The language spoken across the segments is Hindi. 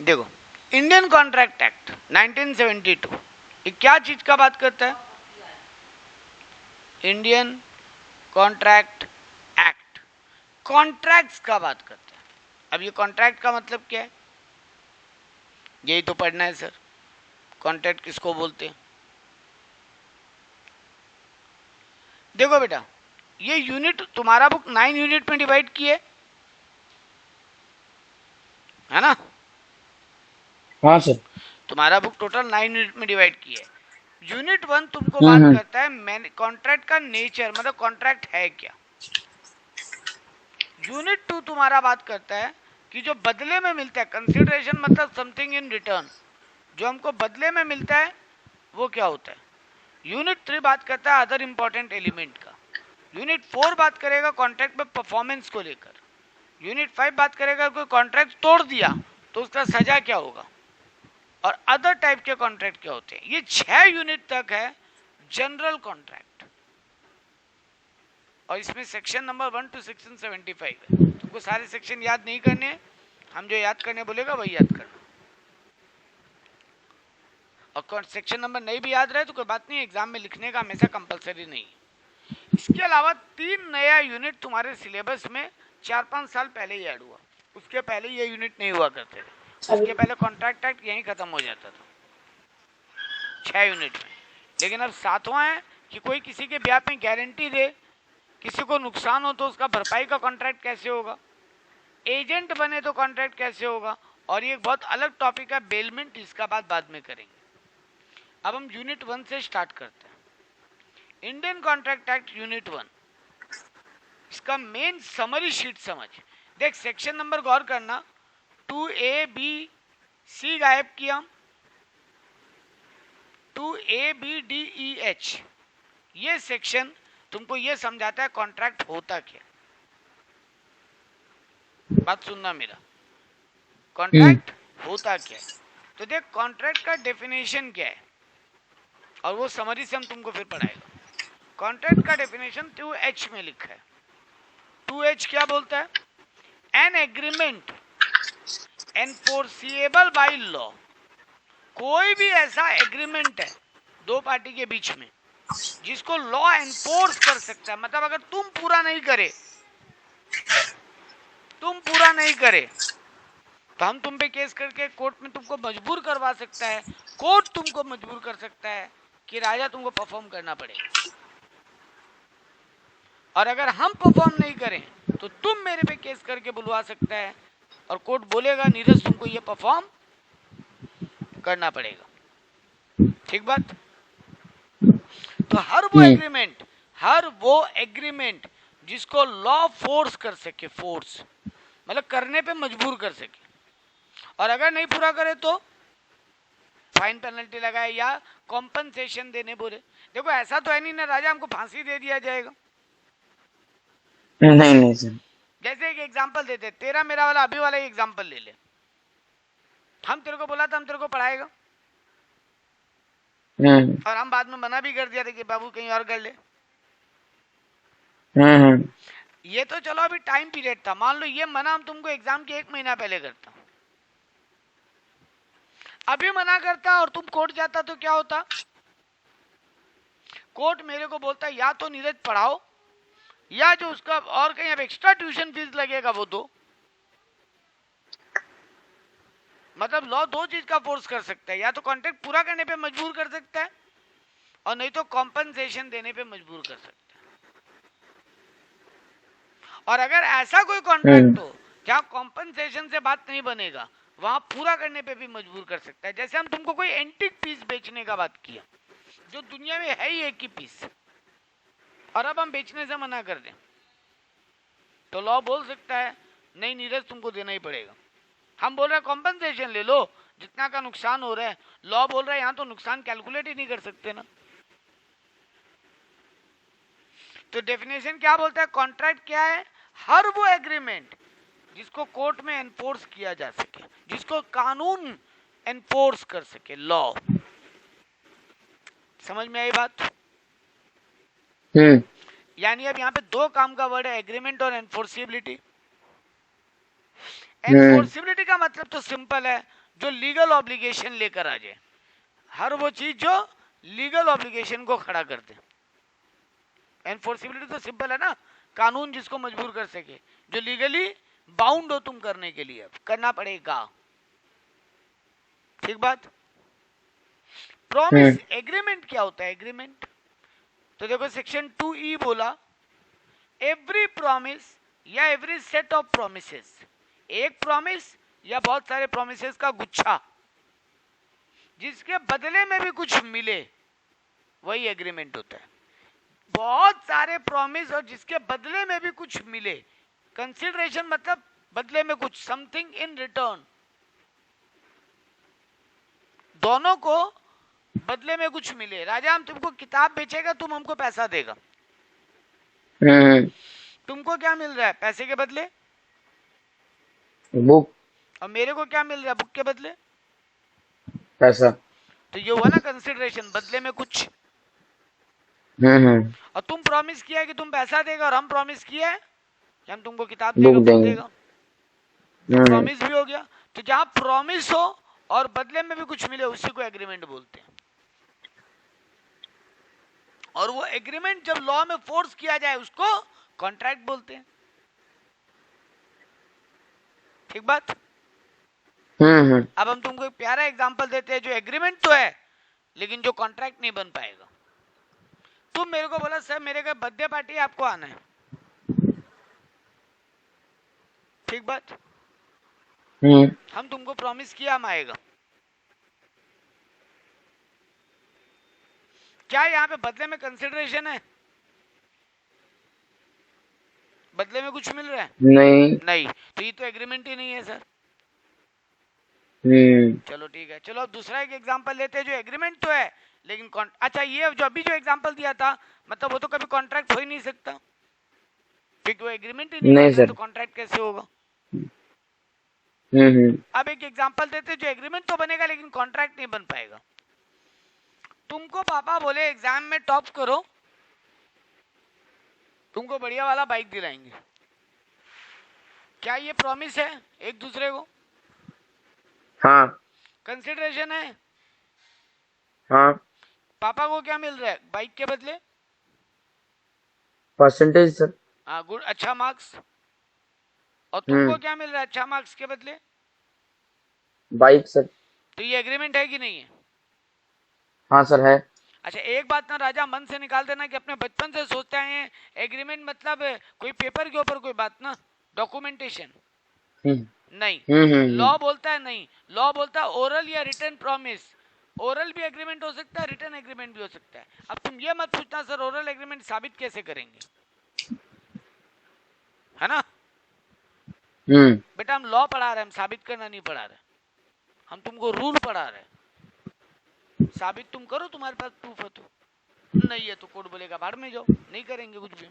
देखो, इंडियन कॉन्ट्रैक्ट एक्ट 1972 ये क्या चीज का बात करता है? इंडियन कॉन्ट्रैक्ट एक्ट कॉन्ट्रैक्ट्स का बात करता है। अब ये कॉन्ट्रैक्ट का मतलब क्या है, यही तो पढ़ना है सर। कॉन्ट्रैक्ट किसको बोलते हैं? देखो बेटा, ये यूनिट तुम्हारा बुक 9 यूनिट में डिवाइड किए है ना? हाँ सर। तुम्हारा बुक टोटल 9 यूनिट में डिवाइड किए। यूनिट 1 तुमको बात करता है कॉन्ट्रैक्ट का नेचर, मतलब कॉन्ट्रैक्ट है क्या। यूनिट 2 तुम्हारा बात करता है कि जो बदले में मिलता है, कंसिडरेशन मतलब समथिंग इन रिटर्न, जो हमको बदले में मिलता है वो क्या होता है। यूनिट 3 बात करता है अदर इंपॉर्टेंट एलिमेंट का। यूनिट 4 बात करेगा कॉन्ट्रैक्ट में परफॉर्मेंस को लेकर। यूनिट 5 बात करेगा कोई कॉन्ट्रैक्ट तोड़ दिया तो उसका सजा क्या होगा, और अदर टाइप के कॉन्ट्रैक्ट क्या होते हैं। ये 6 यूनिट तक है जनरल कॉन्ट्रैक्ट, और इसमें सेक्शन नंबर 1 टू सेक्शन 75 है। तुमको सारे सेक्शन याद नहीं करने हैं, हम जो याद करने बोलेगा वही याद करना। और सेक्शन नंबर नहीं भी याद रहे तो कोई बात नहीं, एग्जाम में लिखने का हमेशा कंपलसरी नहीं है। इसके अलावा 3 नया यूनिट तुम्हारे सिलेबस में 4-5 साल पहले ही ऐड हुआ। उसके पहले ये यूनिट नहीं हुआ करते थे। उसके पहले कॉन्ट्रैक्ट एक्ट यहीं खत्म हो जाता था 6 यूनिट में। लेकिन अब 7वां है कि कोई किसी के ब्याह में गारंटी दे, किसी को नुकसान हो तो उसका भरपाई का कॉन्ट्रैक्ट कैसे होगा, एजेंट बने तो कॉन्ट्रैक्ट कैसे होगा, और ये एक बहुत अलग टॉपिक है बेलमेंट, इसका बाद में करेंगे। अब हम यूनिट 1 से स्टार्ट करते हैं। इंडियन कॉन्ट्रैक्ट एक्ट यूनिट 1, इसका मेन समरी शीट समझ। देख सेक्शन नंबर गौर करना, 2A B C गायब किया, 2A B D E H, ये सेक्शन तुमको ये समझाता है कॉन्ट्रैक्ट होता क्या। बात सुनना मेरा, कॉन्ट्रैक्ट होता क्या है। तो देख कॉन्ट्रैक्ट का डेफिनेशन क्या है, और वो समरी से हम तुमको फिर पढ़ाएगा। कॉन्ट्रैक्ट का डेफिनेशन 2H में लिखा है। 2H क्या बोलता है? An agreement enforceable by law. कोई भी ऐसा एग्रीमेंट है दो पार्टी के बीच में जिसको लॉ एनफोर्स कर सकता है, मतलब अगर तुम पूरा नहीं करे तो हम तुम पे केस करके कोर्ट में तुमको मजबूर करवा सकता है, कोर्ट तुमको मजबूर कर सकता है कि राजा तुमको परफॉर्म करना पड़ेगा, और अगर हम परफॉर्म नहीं करें तो तुम मेरे पे केस करके बुलवा सकता है, और कोर्ट बोलेगा नीरज तुमको ये परफॉर्म करना पड़ेगा। ठीक बात? तो हर वो एग्रीमेंट जिसको लॉ फोर्स कर सके, फोर्स मतलब करने पे मजबूर कर सके, और अगर नहीं पूरा करे तो फाइन पेनल्टी लगाए या कॉम्पनसेशन देने बोले। देखो ऐसा तो है नहीं ना राजा हमको फांसी दे दिया जाएगा। नहीं सर। जैसे एक एग्जांपल देते, तेरा मेरा वाला अभी वाला एग्जांपल ले ले। हम तेरे को बोला था हम तेरे को पढ़ाएगा, और हम बाद में मना भी कर दिया था कि बाबू कहीं और कर ले। ये तो चलो अभी टाइम पीरियड था, मान लो ये मना हम तुमको एग्जाम के 1 महीना पहले करता, अभी मना करता और तुम कोर्ट जाता तो क्या होता? कोर्ट मेरे को बोलता है या तो नीरज पढ़ाओ, या जो उसका और कहीं अब एक्स्ट्रा ट्यूशन फीस लगेगा वो दो। मतलब लॉ दो चीज का फोर्स कर सकता है, या तो कॉन्ट्रैक्ट पूरा करने पे मजबूर कर सकता है, और नहीं तो कॉम्पनसेशन देने पे मजबूर कर सकता है। और अगर ऐसा कोई कॉन्ट्रैक्ट हो जहां कॉम्पनसेशन से बात नहीं बनेगा, वहां पूरा करने पे भी मजबूर कर सकता है। जैसे हम तुमको कोई एंटीक पीस बेचने का बात किया जो दुनिया में है ही एक ही पीस, और अब हम बेचने से मना कर दें तो लॉ बोल सकता है नहीं नीरज तुमको देना ही पड़ेगा। हम बोल रहे हैं कॉम्पनसेशन ले लो जितना का नुकसान हो रहा है, लॉ बोल रहा है यहां तो नुकसान कैलकुलेट ही नहीं कर सकते ना। तो डेफिनेशन क्या बोलता है? कॉन्ट्रैक्ट क्या है? हर वो एग्रीमेंट जिसको कोर्ट में एनफोर्स किया जा सके, जिसको कानून एनफोर्स कर सके, लॉ। समझ में आई बात? यानी अब यहाँ पे दो काम का वर्ड है, एग्रीमेंट और एनफोर्सिबिलिटी। एनफोर्सिबिलिटी का मतलब तो सिंपल है, जो लीगल ऑब्लिगेशन लेकर आ जाए, हर वो चीज जो लीगल ऑब्लिगेशन को खड़ा कर दे। एनफोर्सिबिलिटी तो सिंपल है ना, कानून जिसको मजबूर कर सके, जो लीगली बाउंड हो तुम करने के लिए, अब करना पड़ेगा। ठीक बात। प्रॉमिस एग्रीमेंट क्या होता है? एग्रीमेंट तो देखो सेक्शन 2E बोला, एवरी प्रॉमिस या एवरी सेट ऑफ प्रोमिसेस, एक प्रॉमिस या बहुत सारे प्रोमिसेस का गुच्छा जिसके बदले में भी कुछ मिले, वही एग्रीमेंट होता है। बहुत सारे प्रॉमिस और जिसके बदले में भी कुछ मिले, कंसिडरेशन मतलब बदले में कुछ, समथिंग इन रिटर्न, दोनों को बदले में कुछ मिले। राजा हम तुमको किताब बेचेगा, तुम हमको पैसा देगा। तुमको क्या मिल रहा है पैसे के बदले? बुक। और मेरे को क्या मिल रहा है बुक के बदले? पैसा। तो ये हुआ ना कंसिडरेशन, बदले में कुछ। और तुम प्रॉमिस किया है कि तुम पैसा देगा, और हम प्रॉमिस किया है कि हम तुमको किताब देगा, बुक देगा, तो प्रॉमिस भी हो गया। तो जहां प्रॉमिस हो और बदले में भी कुछ मिले, उसी को एग्रीमेंट बोलते हैं। और वो एग्रीमेंट जब लॉ में फोर्स किया जाए उसको कॉन्ट्रैक्ट बोलते हैं। ठीक बात। अब हम तुमको एक प्यारा एग्जांपल देते हैं, जो एग्रीमेंट तो है लेकिन जो कॉन्ट्रैक्ट नहीं बन पाएगा। तुम मेरे को बोला सर मेरे घर बर्थडे पार्टी है, आपको आना है। ठीक बात। हम तुमको प्रॉमिस किया हम आएगा। क्या यहाँ पे बदले में कंसिडरेशन है? बदले में कुछ मिल रहा है? नहीं, तो ये तो एग्रीमेंट ही नहीं है सर। चलो ठीक है, चलो अब दूसरा एक एग्जांपल लेते हैं जो एग्रीमेंट तो है लेकिन अच्छा, ये जो अभी जो एग्जांपल दिया था, मतलब वो तो कभी कॉन्ट्रैक्ट हो ही नहीं सकता, क्योंकि वो एग्रीमेंट ही नहीं है, तो कॉन्ट्रैक्ट कैसे होगा? अब एक एग्जांपल देते हैं जो एग्रीमेंट तो बनेगा लेकिन कॉन्ट्रैक्ट नहीं बन पाएगा। तुमको पापा बोले एग्जाम में टॉप करो, तुमको बढ़िया वाला बाइक दिलाएंगे। क्या ये प्रॉमिस है एक दूसरे को? हाँ। कंसिडरेशन है? हाँ। पापा को क्या मिल रहा है बाइक के बदले? Percentage sir. हाँ गुड, अच्छा मार्क्स। और तुमको क्या मिल रहा है अच्छा मार्क्स के बदले? Bike sir. तो ये एग्रीमेंट है कि नहीं है? हाँ सर है। अच्छा एक बात ना राजा मन से निकाल देना कि अपने बचपन से सोचते हैं एग्रीमेंट मतलब कोई पेपर के ऊपर कोई बात ना, डॉक्यूमेंटेशन नहीं। लॉ बोलता है नहीं, लॉ बोलता है ओरल या रिटन प्रॉमिस। ओरल भी एग्रीमेंट हो सकता है, रिटन एग्रीमेंट भी हो सकता है। अब तुम ये मत पूछना सर ओरल एग्रीमेंट साबित कैसे करेंगे, है ना? बेटा हम लॉ पढ़ा रहे हैं, हम साबित करना नहीं पढ़ा रहे, हम तुमको रूल पढ़ा रहे हैं। साबित तुम करो, तुम्हारे पास प्रूफ है तो। नहीं है तो कोर्ट बोलेगा भाड़ में जाओ, नहीं करेंगे कुछ भी।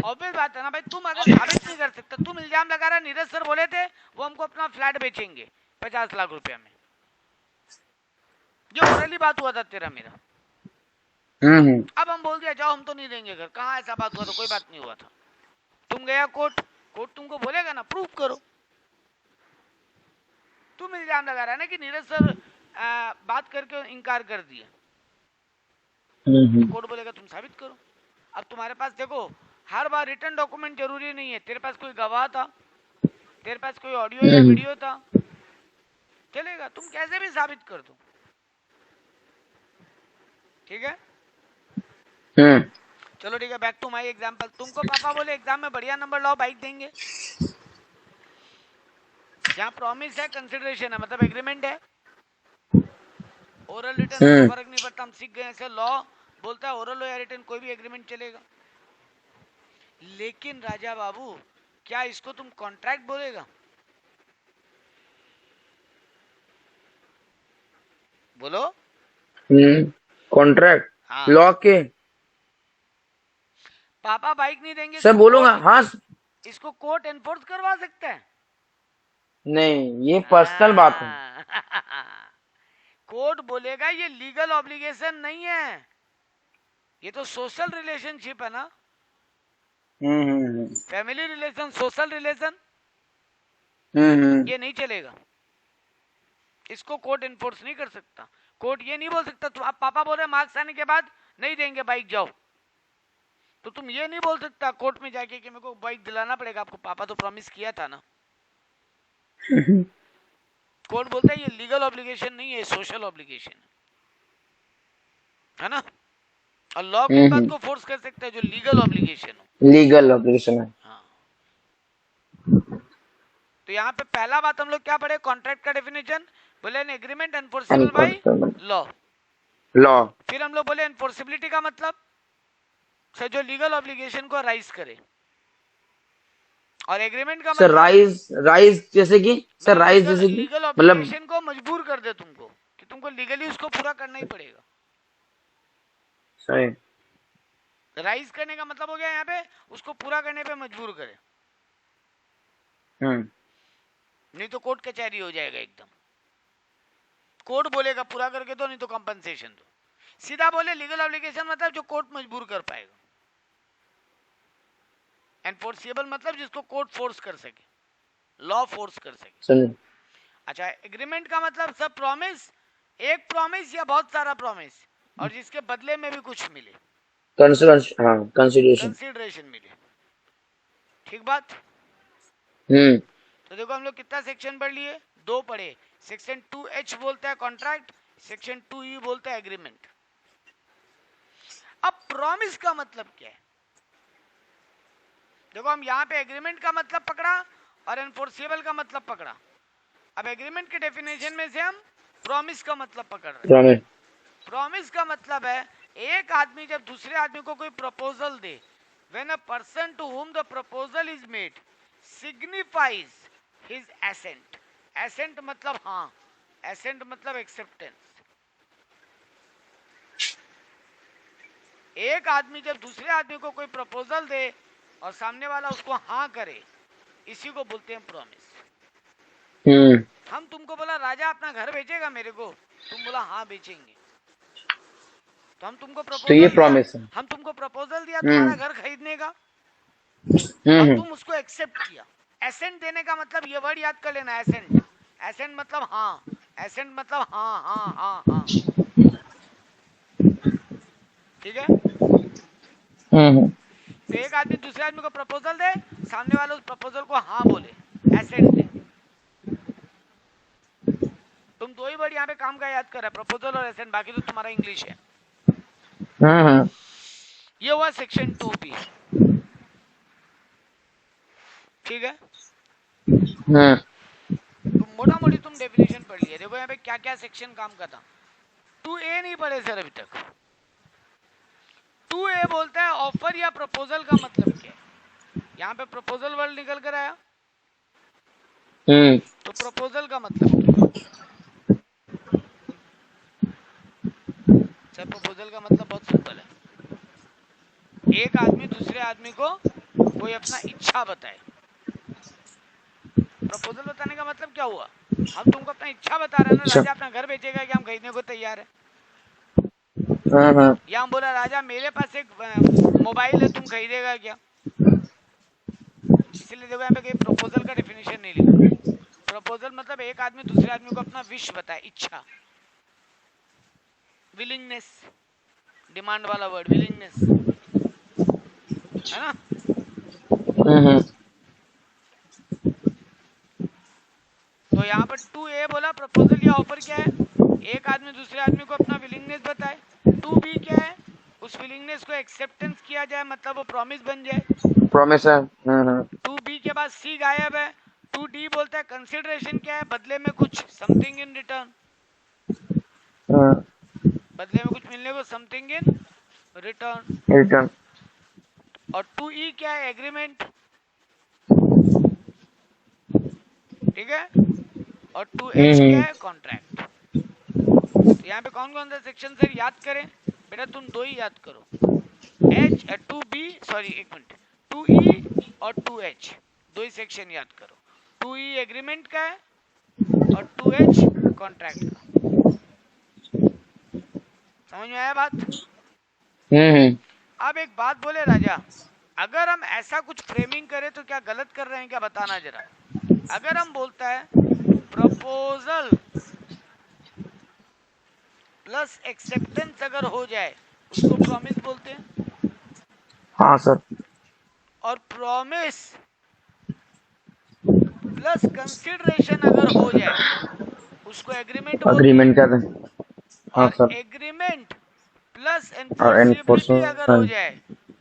ऑब्वियस बात है ना भाई, तुम अगर साबित नहीं कर सकते, तुम इल्जाम लगा रहा नीरज सर बोले थे वो हमको अपना फ्लैट बेचेंगे 50 लाख रुपया में, ये ओरली बात हुआ था तेरा मेरा। अब हम बोल दिया जाओ हम तो नहीं देंगे घर, कहाँ ऐसा बात हुआ था? कोई बात नहीं हुआ था। तुम गया कोर्ट, कोर्ट तुमको बोलेगा ना प्रूफ करो। तुम इल्जाम लगा रहा है ना कि नीरज सर बात करके इनकार कर दिया, कोर्ट बोलेगा तुम साबित करो। अब तुम्हारे पास देखो हर बार रिटर्न डॉक्यूमेंट जरूरी नहीं है, तेरे पास कोई गवाह था, तेरे पास कोई ऑडियो या वीडियो था, चलेगा, तुम कैसे भी साबित कर दो। ठीक है, चलो ठीक है, बैक टू माय एग्जांपल। तुमको पापा बोले एग्जाम में बढ़िया नंबर लाओ बाइक देंगे। जहाँ प्रॉमिस है कंसिडरेशन है, मतलब एग्रीमेंट है। ओरल रिटर्न में फर्क नहीं पड़ता, हम सीख गए ऐसे। लॉ बोलता है ओरल हो या रिटर्न कोई भी एग्रीमेंट चलेगा। लेकिन राजा बाबू क्या इसको तुम कॉन्ट्रैक्ट बोलेगा? बोलो। कॉन्ट्रैक्ट हाँ। लॉ के। पापा बाइक नहीं देंगे सर बोलूंगा हाँ। इसको कोर्ट एनफोर्स करवा सकता है? नहीं, ये पर्सनल बात है। कोर्ट बोलेगा ये लीगल ऑब्लिगेशन नहीं है, ये तो सोशल रिलेशनशिप है ना, फैमिली रिलेशन, सोशल रिलेशन, ये नहीं चलेगा। इसको कोर्ट इन्फोर्स नहीं कर सकता। कोर्ट ये नहीं बोल सकता तुम, आप पापा बोल रहे मार्क्स आने के बाद नहीं देंगे बाइक जाओ, तो तुम ये नहीं बोल सकता कोर्ट में जाके कि मेरे को बाइक दिलाना पड़ेगा आपको, पापा तो प्रॉमिस किया था ना। कोर्ट बोलता है ये लीगल ऑब्लिगेशन नहीं है, सोशल ऑब्लिगेशन है ना। और लॉ किस बात को फोर्स कर सकता है, जो लीगल ऑब्लिगेशन हो, लीगल ऑब्लिगेशन है। हाँ। तो यहाँ पे पहला बात हम लोग क्या पढ़े, कॉन्ट्रैक्ट का डेफिनेशन, बोले an agreement enforceable by law. Law. फिर हम लोग बोले एनफोर्सिबिलिटी का मतलब सर जो लीगल ऑब्लिगेशन को राइज करे, और एग्रीमेंट का सर मतलब राइज जैसे कि सर राइज जैसे कि लीगल मतलब ऑब्लिगेशन को मजबूर कर दे तुमको कि तुमको लीगली उसको पूरा करना ही पड़ेगा। सही। राइज करने का मतलब हो गया यहाँ पे उसको पूरा करने पे मजबूर करे, नहीं तो कोर्ट कचहरी हो जाएगा एकदम। कोर्ट बोलेगा पूरा करके दो, नहीं तो कंपनसेशन दो। सीधा बोले लीगल ऑब्लिगेशन मतलब जो कोर्ट मजबूर कर पाएगा। एनफोर्सिबल मतलब जिसको कोर्ट फोर्स कर सके, लॉ फोर्स कर सके। अच्छा, एग्रीमेंट का मतलब सब प्रॉमिस, एक प्रॉमिस या बहुत सारा प्रॉमिस, और जिसके बदले में भी कुछ मिले, कंसिडरेशन मिले। ठीक बात। तो देखो हम लोग कितना सेक्शन पढ़ लिए, 2 पढ़े। सेक्शन 2H बोलता है कॉन्ट्रैक्ट, सेक्शन 2E बोलता है एग्रीमेंट। अब प्रॉमिस का मतलब क्या है, देखो हम यहाँ पे एग्रीमेंट का मतलब पकड़ा और एनफोर्सिबल का मतलब पकड़ा। अब एग्रीमेंट के डेफिनेशन में से हम प्रॉमिस का मतलब पकड़ रहे हैं। प्रॉमिस का मतलब है एक आदमी जब दूसरे आदमी को कोई प्रपोजल दे, when a person to whom the proposal is made signifies his assent। assent मतलब हाँ, assent मतलब एक्सेप्टेंस। एक आदमी जब दूसरे आदमी को कोई प्रपोजल दे और सामने वाला उसको हाँ करे, इसी को बोलते हैं प्रॉमिस। हम तुमको बोला राजा अपना घर बेचेगा मेरे को, तुम बोला हाँ बेचेंगे, तो हम तुमको प्रपोजल, तो ये प्रॉमिस है। हम तुमको प्रपोजल दिया तुम्हारा घर खरीदने का, और तुम उसको एक्सेप्ट किया। एसेंट देने का मतलब ये वर्ड याद कर लेना, एसेंट। एसेंट मतलब हाँ, एसेंट मतलब हाँ हाँ हाँ हाँ, ठीक है। तो एक आदमी दूसरे आदमी को प्रपोजल दे, सामने वाला उस प्रपोजल को हाँ बोले, एसेंट दे। तुम 2 ही वर्ड यहाँ पे काम का याद कर रहा है, प्रपोजल और एसेंट, बाकी तो तुम्हारा इंग्लिश है। ये हुआ सेक्शन 2B, ठीक है। तो मोटा मोटी तुम डेफिनेशन पढ़ लिया। देखो यहाँ पे क्या क्या सेक्शन काम का था। 2A नहीं पढ़े सर अभी तक। 2A बोलता है ऑफर या प्रपोजल का मतलब क्या है। यहाँ पे प्रपोजल वर्ड निकल कर आया, तो प्रपोजल का मतलब क्या है सर। प्रपोजल का मतलब बहुत सिंपल है, एक आदमी दूसरे आदमी को कोई अपना इच्छा बताए। प्रपोजल बताने का मतलब क्या हुआ, हम तुमको अपना इच्छा बता रहे हैं ना, राजा अपना घर बेचेगा कि हम खरीदने को तैयार है। या हम बोला राजा मेरे पास एक मोबाइल है, तुम खरीदेगा क्या। इसलिए देखो यहाँ पे कोई प्रपोजल का डेफिनेशन नहीं लिखा। प्रपोजल मतलब एक आदमी दूसरे आदमी को अपना विश बताए, इच्छा, विलिंगनेस, डिमांड वाला वर्ड विलिंगनेस, है ना। तो यहाँ पर 2A बोला प्रपोजल या ऑफर क्या है, एक आदमी दूसरे आदमी को अपना विलिंगनेस बताए। 2B क्या है, उस विलिंगनेस को एक्सेप्टेंस किया जाए, मतलब वो प्रॉमिस बन जाए, प्रॉमिस है। 2B के बाद C गायब है। 2D बोलता है कंसिडरेशन क्या है, बदले में कुछ, समथिंग इन रिटर्न, बदले में कुछ मिलने को, समथिंग इन रिटर्न। और 2E क्या है, एग्रीमेंट, ठीक है। और 2H क्या है, कॉन्ट्रैक्ट। तो यहाँ पे कौन कौन सा सेक्शन सर याद करें बेटा, तुम 2 ही याद करो, H 2B सॉरी एक मिनट, 2E और 2H 2 ही सेक्शन याद करो। 2E एग्रीमेंट का है और 2H कॉन्ट्रैक्ट का। समझ में आया बात। अब एक बात बोले राजा, अगर हम ऐसा कुछ फ्रेमिंग करें तो क्या गलत कर रहे हैं क्या, बताना जरा। अगर हम बोलता है प्रपोजल प्लस एक्सेप्टेंस अगर हो जाए उसको प्रॉमिस बोलते हैं। हाँ सर। और प्रॉमिस प्लस कंसिडरेशन अगर हो जाए उसको एग्रीमेंट बोलते अग्रीमेंट हैं। कहते हैं। हाँ और सर। एग्रीमेंट प्लस और एनफोर्सिबिलिटी अगर हो एनफोर्समेंट जाए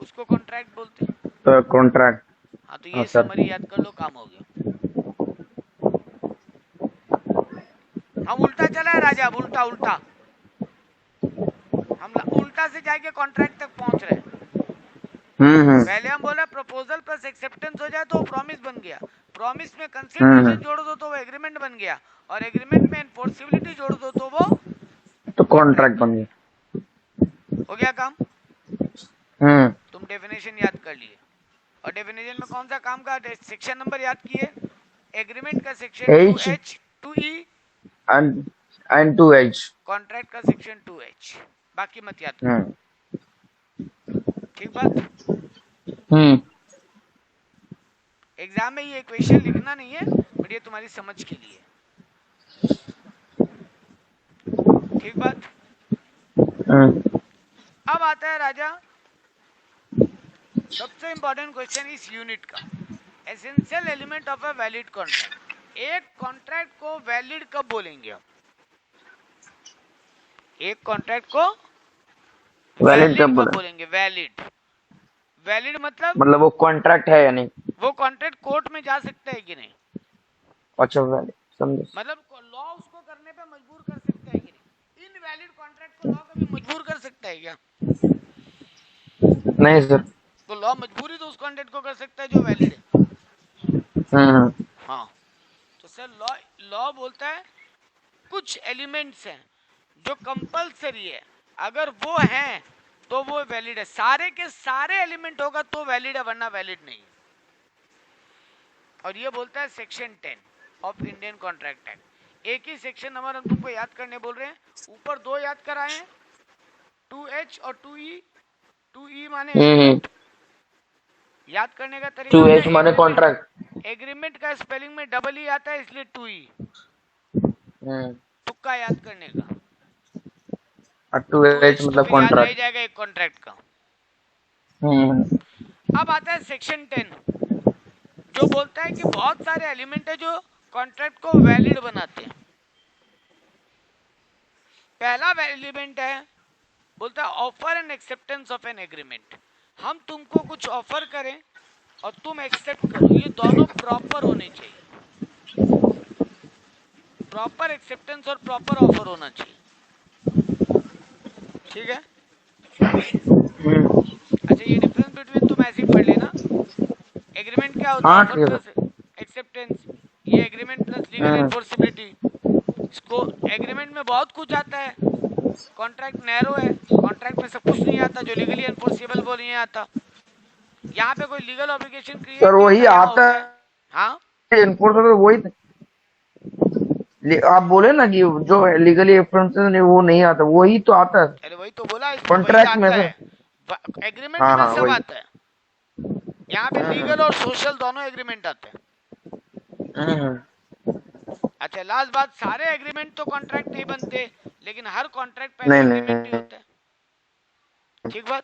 उसको कॉन्ट्रैक्ट बोलते हैं। तो कॉन्ट्रैक्ट। हाँ, तो हाँ ये सर। समरी याद कर लो, काम हो गया। हम उल्टा चला है राजा, उल्टा उल्टा हम उल्टा से जाके कॉन्ट्रैक्ट तक पहुंच रहे हैं। पहले हम बोला प्रपोजल प्लस एक्सेप्टेंस हो जाए तो वो प्रॉमिस बन गया, प्रॉमिस में कंसिडरेशन जोड़ दो तो वो एग्रीमेंट बन गया, और एग्रीमेंट में एनफोर्सिबिलिटी जोड़ दो तो वो तो कॉन्ट्रैक्ट कॉन्ट्रैक्ट बन बन गया। गया। हो गया काम। हम्म। तुम डेफिनेशन याद कर लिए, और डेफिनेशन में कौन सा काम का सेक्शन नंबर याद किए? एग्रीमेंट का section H 2H 2E, and 2H। Contract का सेक्शन 2H, बाकी मत याद करो। ठीक बात। एग्जाम में ये इक्वेशन लिखना नहीं है, बट ये तुम्हारी समझ के लिए। ठीक बात। अब आता है राजा सबसे इंपॉर्टेंट क्वेश्चन इस यूनिट का, essential element of a valid contract. एक कॉन्ट्रैक्ट को वैलिड कब बोलेंगे हम? एक कॉन्ट्रैक्ट को वैलिड कब बोलेंगे? वैलिड, वैलिड मतलब वो कॉन्ट्रैक्ट है या नहीं, वो कॉन्ट्रैक्ट कोर्ट में जा सकता है कि नहीं। अच्छा वैलिड, समझे। मतलब लॉ उसको करने पे मजबूर कर सकता है कि नहीं। इनवैलिड कॉन्ट्रैक्ट को लॉ कभी मजबूर कर सकता है क्या? नहीं सर। तो लॉ मजबूरी तो उस कॉन्ट्रैक्ट को कर सकता है जो वैलिड है। हाँ, तो सर लॉ बोलता है कुछ एलिमेंट्स हैं जो कंपलसरी है, अगर वो हैं तो वो वैलिड है। सारे के सारे एलिमेंट होगा तो वैलिड है, वरना वैलिड नहीं। और ये बोलता है section 10 of Indian contract act. एक ही सेक्शन नंबर हम तुमको याद करने बोल रहे हैं, ऊपर दो याद कराए हैं, 2H और 2E। 2E माने याद करने का तरीका 2H माने कॉन्ट्रैक्ट। एग्रीमेंट का स्पेलिंग में डबल ई आता है, इसलिए 2E। तुक्का याद करने का। 2H मतलब कॉन्ट्रैक्ट जाएगा एक कॉन्ट्रैक्ट का। अब आता है सेक्शन 10 जो बोलता है कि बहुत सारे एलिमेंट है जो कॉन्ट्रैक्ट को वैलिड बनाते हैं। पहला एलिमेंट है, बोलता है offer and acceptance of an agreement. हम तुमको कुछ ऑफर करें और तुम एक्सेप्ट करो, ये दोनों प्रॉपर होने चाहिए। प्रॉपर एक्सेप्टेंस और प्रॉपर ऑफर होना चाहिए। ठीक है। अच्छा, ये डिफरेंस बिटवीन तुम ऐसे ही पढ़ लेना। एग्रीमेट क्या होता है? Offer plus acceptance. ये एग्रीमेंट प्लस लीगल एनफोर्सिबिलिटी। इसको एग्रीमेंट में बहुत कुछ आता है, कॉन्ट्रैक्ट नैरो है, कॉन्ट्रैक्ट में सब कुछ नहीं आता जो लीगली एनफोर्सिबल वो नहीं आता। यहाँ पे कोई लीगल ऑब्लिगेशन क्रिएट सर वही आता है। हाँ, एनफोर्समेंट वही आप बोले ना कि जो लीगली एनफोर्समेंट वो नहीं आता, वही तो आता है। अरे वही तो बोला, कॉन्ट्रैक्ट में से एग्रीमेंट में सब आता है। यहाँ पे लीगल और सोशल दोनों एग्रीमेंट आते हैं। अच्छा, लास्ट बात, सारे एग्रीमेंट तो कॉन्ट्रैक्ट नहीं बनते, लेकिन हर कॉन्ट्रैक्ट पहले एग्रीमेंट ही होता है। ठीक बात।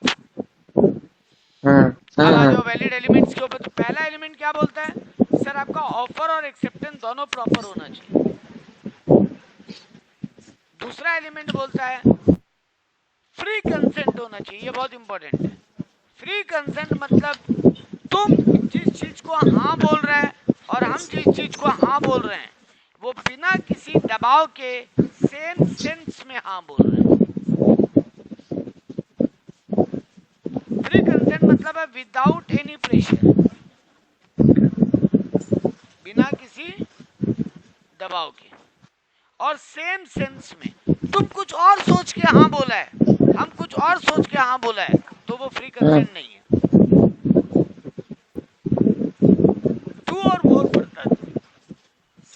जो वैलिड एलिमेंट्स के ऊपर, तो पहला एलिमेंट क्या बोलता है? सर आपका ऑफर और एक्सेप्टेंस दोनों प्रॉपर होना चाहिए। दूसरा एलिमेंट बोलता है फ्री कंसेंट होना चाहिए। ये बहुत इंपॉर्टेंट है। फ्री कंसेंट मतलब तुम जिस चीज को हाँ बोल रहे हैं और हम जिस चीज को हाँ बोल रहे हैं वो बिना किसी दबाव के सेम सेंस में हाँ बोल रहे हैं। फ्री कंसेंट मतलब है विदाउट एनी प्रेशर, बिना किसी दबाव के, और सेम सेंस में। तुम कुछ और सोच के हाँ बोला है, हम कुछ और सोच के हाँ बोला है, तो वो फ्री कंसेंट नहीं है। टू और more person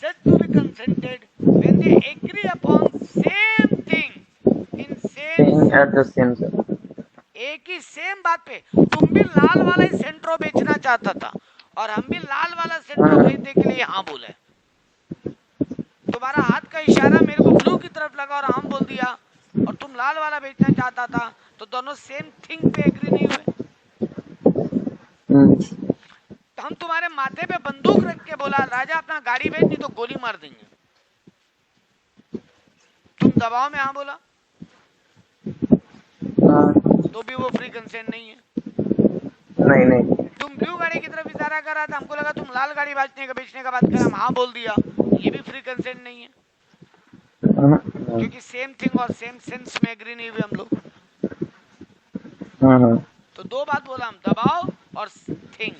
said to be consented when they agree upon same thing in same at the same time। एक ही सेम बात पे। तुम भी लाल वाला ही सेंट्रो बेचना चाहता था और हम भी लाल वाला सेंट्रो खरीदने के लिए हाँ बोले। तुम्हारा हाथ का इशारा मेरे को ब्लू की तरफ लगा और हाँ बोल दिया, और तुम लाल वाला बेचना चाहता था, तो दोनों सेम थिंग पे एग्री नहीं हुए। तो हम तुम्हारे माथे पे बंदूक रख के बोला राजा अपना गाड़ी बेच, नहीं तो गोली मार देंगे, तुम दबाव में हाँ बोला, तो भी वो फ्री कंसेंट नहीं है। नहीं तुम ब्लू गाड़ी की तरफ इशारा कर रहा था, हमको लगा तुम लाल गाड़ी बेचने का बात कर, हम हाँ बोल दिया, ये भी फ्री कंसेंट नहीं है, क्योंकि सेम थिंग और सेम सेंस में एग्री नहीं हुए हम लोग। तो दो बात बोला हम, दबाव और थिंग।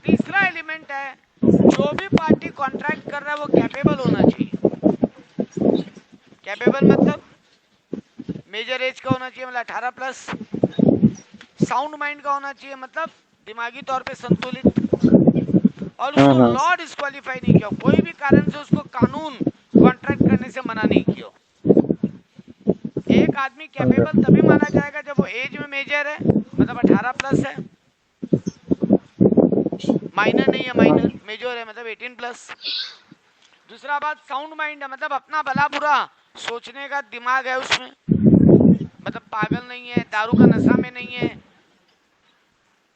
तीसरा एलिमेंट है, जो भी पार्टी कॉन्ट्रैक्ट कर रहा है वो कैपेबल होना चाहिए। कैपेबल मतलब मेजर एज का होना चाहिए, मतलब 18+, साउंड माइंड का होना चाहिए, मतलब दिमागी तौर पे संतुलित, और उसको लॉ डिस्क्वालीफाई नहीं किया, कोई भी कारण से उसको कानून कॉन्ट्रैक्ट करने से मना नहीं किया। एक आदमी कैपेबल तभी माना जाएगा जब वो एज में मेजर है, मतलब 18+ है, माइनर नहीं है, माइनर मेजर है मतलब 18+। दूसरा बात साउंड माइंड है, मतलब अपना भला बुरा सोचने का दिमाग है उसमें, मतलब पागल नहीं है, दारू का नशा में नहीं है,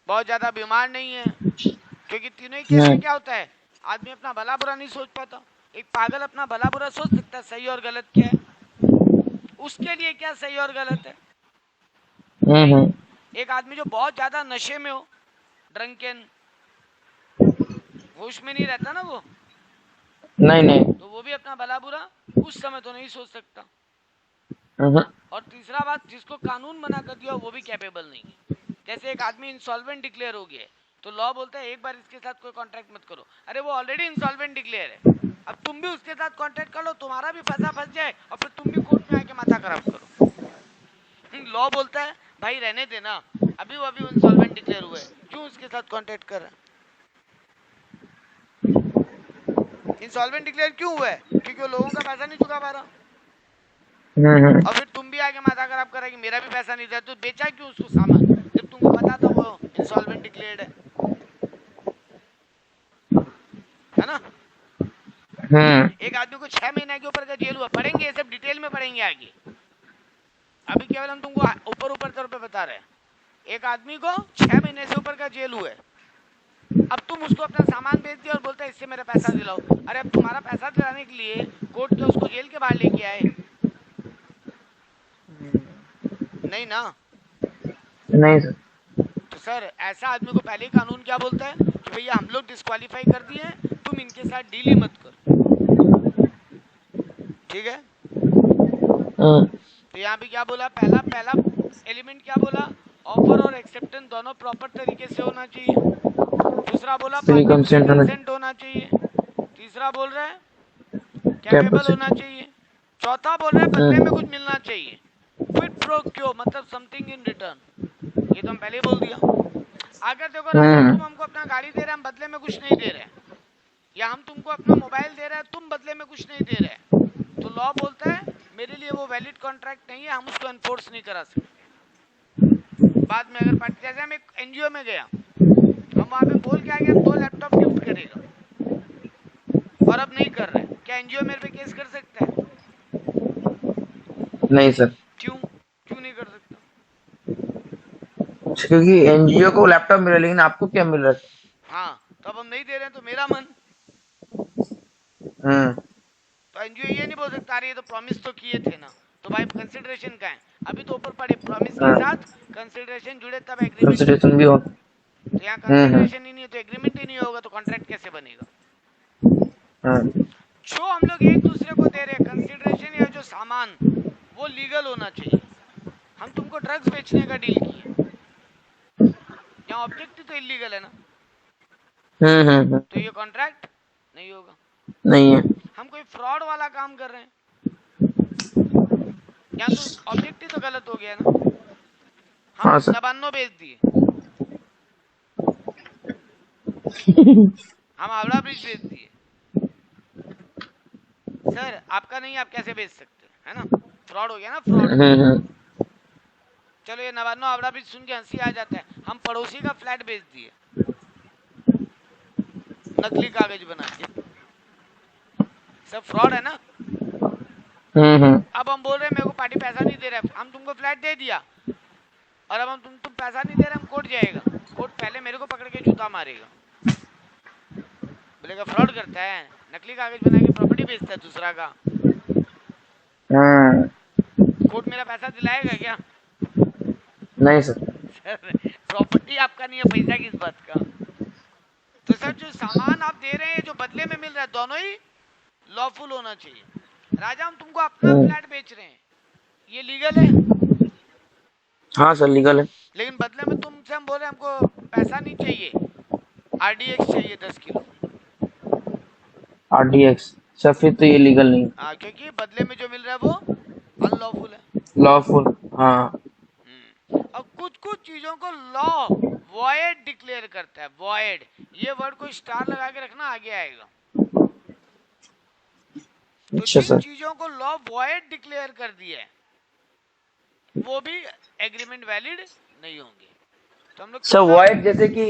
बहुत ज्यादा बीमार नहीं है, क्योंकि तीनों ही केस में क्या होता है, आदमी अपना भला बुरा नहीं सोच पाता। एक पागल अपना भला बुरा सोच सकता है, सही और गलत क्या है, उसके लिए क्या सही और गलत है। एक आदमी जो बहुत ज्यादा नशे में हो, ड्रंकन, होश में नहीं रहता ना वो, नहीं तो वो भी अपना भला बुरा उस समय तो नहीं सोच सकता। और तीसरा बात, जिसको कानून मना कर दिया वो भी कैपेबल नहीं है। जैसे एक आदमी इंसॉल्वेंट डिक्लेयर हो गया, तो लॉ बोलता है एक बार इसके साथ कोई कॉन्ट्रैक्ट मत करो, अरे वो ऑलरेडी इंसॉल्वेंट डिक्लेयर है, अब तुम भी उसके साथ कॉन्ट्रैक्ट कर लो, तुम्हारा भी पैसा फंस जाए और फिर तुम भी कोर्ट में आके माथा खराब करो। लॉ बोलता है भाई रहने देना, अभी वो इंसॉल्वेंट डिक्लेयर हुए, क्यों उसके साथ कॉन्ट्रैक्ट कर रहा है। इंसॉल्वेंट डिक्लेयर क्यों हुआ है, क्योंकि वो लोगों का पैसा नहीं चुका पा रहा, और फिर तुम भी आगे माथा खराब कर रहा है कि मेरा भी पैसा नहीं था, तो बेचा क्यों उसको सामान, जब तुमको पता था वो इंसॉल्वेंट डिक्लेयर्ड है ना। एक आदमी को 6 महीने के ऊपर का जेल हुआ, पढ़ेंगे ये सब डिटेल में पढ़ेंगे आगे, अभी केवल हम तुमको ऊपर तौर पे बता रहे हैं। एक आदमी को 6 महीने से ऊपर का जेल हुआ है, अब तुम उसको अपना सामान बेच दिया और बोलते हैं इससे मेरा पैसा दिलाओ, अरे अब तुम्हारा पैसा दिलाने के लिए कोर्ट के उसको जेल के बाहर लेके आए, नहीं ना। नहीं सर। तो सर ऐसा आदमी को पहले कानून क्या बोलता है कि भैया हम लोग डिस्क्वालीफाई कर दिए, तुम इनके साथ डील ही मत कर, ठीक है। तो यहाँ पे क्या बोला, पहला एलिमेंट क्या बोला, ऑफर और एक्सेप्टेंस दोनों प्रॉपर तरीके से होना चाहिए। दूसरा बोला कंसेंट होना चाहिए। तीसरा बोल रहा है कैपेबल होना चाहिए। चौथा बोल रहा है बदले में कुछ मिलना चाहिए, क्विड प्रो क्यो, मतलब समथिंग इन रिटर्न, ये तो हम पहले ही बोल दिया। अगर देखो तुम हमको अपना गाड़ी दे रहे हैं, हम बदले में कुछ नहीं दे रहे हैं, या हम तुमको अपना मोबाइल दे रहे हैं, तुम बदले में कुछ नहीं दे रहे हैं, तो लॉ बोलता है मेरे लिए वो वैलिड कॉन्ट्रैक्ट नहीं है, हम उसको एनफोर्स नहीं करा सकते। बाद में अगर पार्टी, जैसे हम एक एनजीओ में गया, हम वहां पे बोल के आ गया 2 लैपटॉप गिफ्ट करेगा, और अब नहीं कर रहे, क्या एनजीओ मेरे पे केस कर सकता है? नहीं सर। क्यों नहीं कर सकता? क्योंकि एनजीओ को लैपटॉप मिला, लेकिन आपको क्या मिल रहा है? हाँ, तो अब हम नहीं दे रहे हैं तो मेरा मन। तो एनजीओ ये नहीं बोल सकता अरे ये तो प्रॉमिस तो किए थे ना, तो भाई कंसिडरेशन का है, अभी तो ऊपर पड़े प्रॉमिस के साथ कंसिडरेशन जुड़े तब एग्रीमेंट, कंसिडरेशन भी हो, तो यहाँ कंसिडरेशन ही नहीं है तो एग्रीमेंट ही नहीं होगा, तो कॉन्ट्रैक्ट कैसे बनेगा। जो हम लोग एक दूसरे को दे रहे हैं कंसिडरेशन या जो सामान, वो लीगल होना चाहिए। हम तुमको ड्रग्स बेचने का डील किए, यहाँ ऑब्जेक्टिव तो इलीगल है ना, तो ये कॉन्ट्रैक्ट नहीं होगा। नहीं है। हम कोई फ्रॉड वाला काम कर रहे हैं, यहाँ तो ऑब्जेक्टिव तो गलत हो गया ना। हम 99 बेच दिए, हम हावड़ा ब्रिज बेच दिए, सर आपका नहीं, आप कैसे बेच सकते, है ना, फ्रॉड हो गया ना, फ्रॉड। चलो ये 99 हावड़ा ब्रिज सुन के हंसी आ जाता है, हम पड़ोसी का फ्लैट बेच दिए नकली कागज बना के, सब फ्रॉड है ना। अब हम बोल रहे हैं मेरे को पार्टी पैसा नहीं दे रहा है, हम तुमको फ्लैट दे दिया और अब हम तुम पैसा नहीं दे रहे, हम कोर्ट जाएगा, कोर्ट पहले मेरे को पकड़ के जूता मारेगा, बोलेगा फ्रॉड करता है, नकली कागज बना के प्रॉपर्टी बेचता है दूसरा का। कोर्ट मेरा पैसा दिलाएगा क्या? नहीं सर। प्रॉपर्टी आपका नहीं है, पैसा किस बात का? तो सर जो सामान आप दे रहे हैं, जो बदले में मिल रहा है, दोनों ही लॉफुल होना चाहिए। राजा हम तुमको अपना फ्लैट बेच रहे हैं, ये लीगल है? हाँ सर लीगल है। लेकिन बदले में तुमसे हम बोल रहे हैं हमको पैसा नहीं चाहिए, RDX चाहिए 10 किलो। RDX सर फिर तो ये लीगल नहीं। हाँ, क्योंकि बदले में जो मिल रहा है वो अनलॉफुल है। लॉफुल, हाँ। और कुछ कुछ चीजों को लॉ वॉइड डिक्लेयर करता है, वॉइड, ये वर्ड को स्टार लगा के रखना, आगे आएगा। तो अच्छा जिन सर। चीजों को लॉ वॉइड डिक्लेयर कर दिया है वो भी एग्रीमेंट वैलिड नहीं होंगे। तो हम लोग सर वॉइड जैसे कि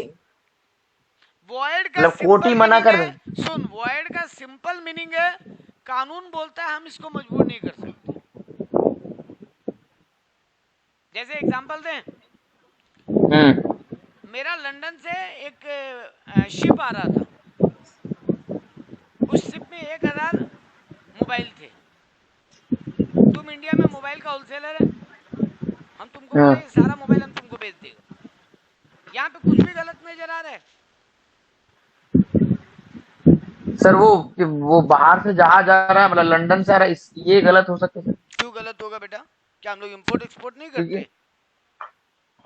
वॉइड का मतलब कोर्ट ही मना कर है, सुन, वॉइड का सिंपल मीनिंग है कानून बोलता है हम इसको मजबूर नहीं कर सकते। जैसे एग्जांपल दें, मेरा लंदन से एक शिप आ रहा था, उस शिप में 1000 मोबाइल थे। तुम इंडिया में मोबाइल का होलसेलर है, हम तुमको बोले सारा मोबाइल हम तुमको बेच देगा, यहाँ पे कुछ भी गलत नजर आ रहा है? सर वो बाहर से जहाज जा रहा है, मतलब लंदन से आ रहा है, ये गलत हो सकता है? क्यों गलत होगा बेटा? क्या हम लोग इंपोर्ट एक्सपोर्ट नहीं करते?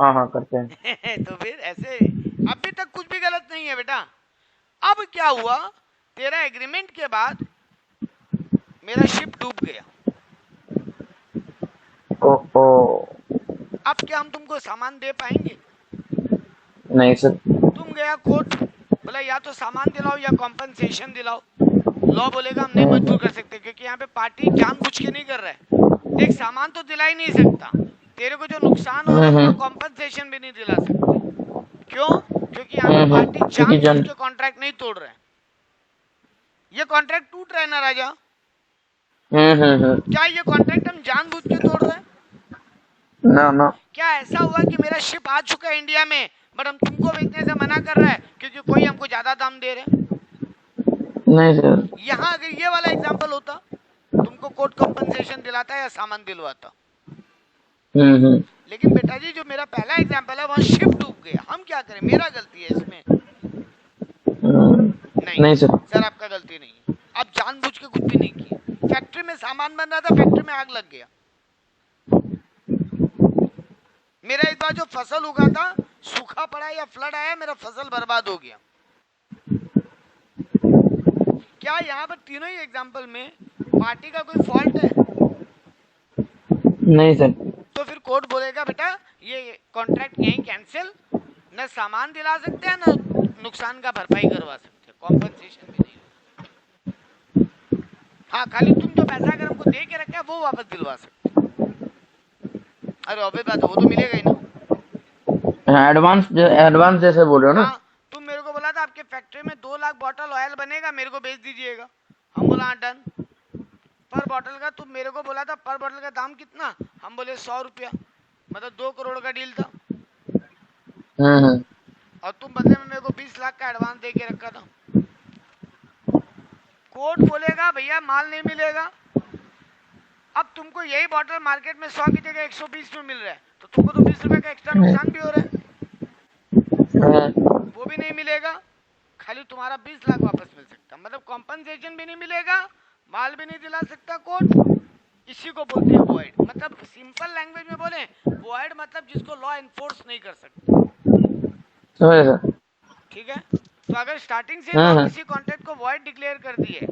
हाँ हाँ करते हैं। तो फिर ऐसे अभी तक कुछ भी गलत नहीं है बेटा। अब क्या हुआ, तेरा एग्रीमेंट के बाद मेरा शिप डूब गया, अब क्या हम तुमको सामान दे पाएंगे? नहीं सर। तुम गया कोर्ट, बोला या तो सामान दिलाओ या कॉम्पनसेशन दिलाओ, लॉ बोलेगा हम नहीं मजबूर कर सकते, क्योंकि यहाँ पे पार्टी जानबूझ के नहीं कर रहा है, एक सामान तो दिला ही नहीं सकता, तेरे को जो नुकसान हो रहा है कॉम्पनसेशन भी नहीं दिला सकते। क्यों? क्योंकि यहाँ पे पार्टी जानबूझ के कॉन्ट्रैक्ट नहीं तोड़ रहे हैं, ये कॉन्ट्रैक्ट टूट रहा है ना राजा? क्या ये कॉन्ट्रैक्ट हम जानबूझ के तोड़ रहे हैं? ना। क्या ऐसा हुआ कि मेरा शिप आ चुका है इंडिया में बट हम तुमको बेचने से मना कर रहा है क्योंकि कोई हमको ज्यादा दाम दे रहे हैं? नहीं सर। यहाँ अगर ये वाला एग्जांपल होता, तुमको कोर्ट कंपनसेशन दिलाता या सामान दिलवाता। लेकिन बेटा जी जो मेरा पहला एग्जांपल है, वहाँ शिप डूब गया, हम क्या करें? मेरा गलती है इसमें? नहीं सर आपका गलती नहीं है, आप जानबूझ के कुछ भी नहीं किया। फैक्ट्री में सामान बन रहा था, फैक्ट्री में आग लग गया। मेरा इस बार जो फसल उगा था, सूखा पड़ा या फ्लड आया, मेरा फसल बर्बाद हो गया। क्या यहाँ पर तीनों ही एग्जांपल में पार्टी का कोई फॉल्ट है? नहीं सर। तो फिर कोर्ट बोलेगा बेटा ये कॉन्ट्रैक्ट यहीं कैंसिल, न सामान दिला सकते हैं न नुकसान का भरपाई करवा सकते हैं, कॉम्पनसेशन भी नहीं। हाँ, खाली तुम जो पैसा अगर हमको दे के रखा है वो वापस दिलवा सकते। अरे अबे बात, वो तो मिलेगा ही ना। एडवांस जैसे बोल रहे हो ना? हाँ, तुम मेरे को बोला था आपके फैक्ट्री में 2 लाख बॉटल ऑयल बनेगा, मेरे को बेच दीजिएगा, हम बोला हाँ डन। पर बॉटल का तुम मेरे को बोला था पर बॉटल का दाम कितना, हम बोले 100 रुपया, मतलब 2 करोड़ का डील था। और तुम बदले में मेरे को 20 लाख का एडवांस दे के रखा था। कोर्ट बोलेगा भैया माल नहीं मिलेगा, अब तुमको यही बॉटल मार्केट में 100 की जगह 120 में मिल रहा है, तो तुमको तो 20 रुपए का एक्स्ट्रा नुकसान भी हो रहा है, वो भी नहीं मिलेगा, खाली तुम्हारा 20 लाख वापस मिल सकता, मतलब कॉम्पनसेशन भी नहीं मिलेगा, माल भी नहीं दिला सकता कोर्ट। इसी को बोलते हैं वॉइड, मतलब सिंपल लैंग्वेज में बोले वॉइड मतलब जिसको लॉ एनफोर्स नहीं कर सकते। ठीक है, तो अगर स्टार्टिंग से किसी कॉन्ट्रैक्ट को वॉइड डिक्लेयर कर दिए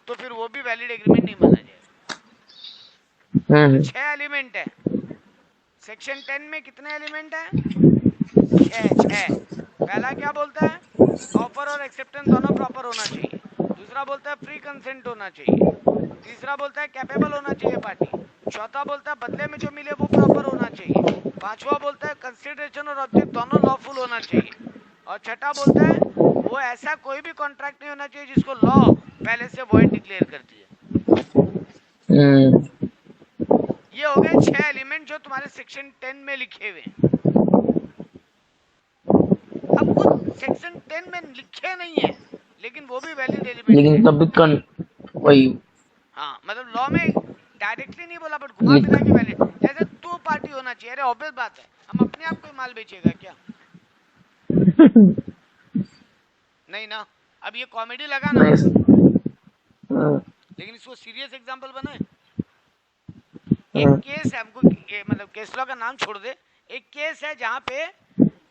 तो फिर वो भी वैलिड एग्रीमेंट नहीं माना जाएगा। 6 एलिमेंट है सेक्शन 10 में, कितने एलिमेंट है? 6। पहला क्या बोलता है? ऑफर और एक्सेप्टेंस दोनों प्रॉपर होना चाहिए। दूसरा बोलता है फ्री कंसेंट होना चाहिए। तीसरा बोलता है कैपेबल होना चाहिए पार्टी। चौथा बोलता है बदले में जो मिले वो प्रॉपर होना चाहिए। पांचवा बोलता है कंसिडरेशन और ऑब्जेक्ट दोनों लॉफुल होना चाहिए। और छठा बोलता है वो ऐसा कोई भी कॉन्ट्रैक्ट नहीं होना चाहिए जिसको लॉ पहले से वॉइड डिक्लेयर कर दिए। हम्म। ये हो गए 6 एलिमेंट जो तुम्हारे सेक्शन 10 में लिखे हुए हैं। अब वो सेक्शन 10 में लिखे नहीं है, लेकिन वो भी वैलिड एलिमेंट है। लेकिन तब भी वही हाँ, मतलब लॉ में डायरेक्टली नहीं बोला, बट घुमा लिख फिरा के वैलिड। जैसे दो पार्टी होना चाहिए, अरे ऑब्वियस बात है, हम अपने आप कोई माल बेचेगा क्या? नहीं ना। अब ये कॉमेडी लगा ना, नहीं हाँ, लेकिन इसको सीरियस एग्जांपल बनाए। एक हाँ, केस है, हमको मतलब केस लॉ का नाम छोड़ दे। एक केस है जहाँ पे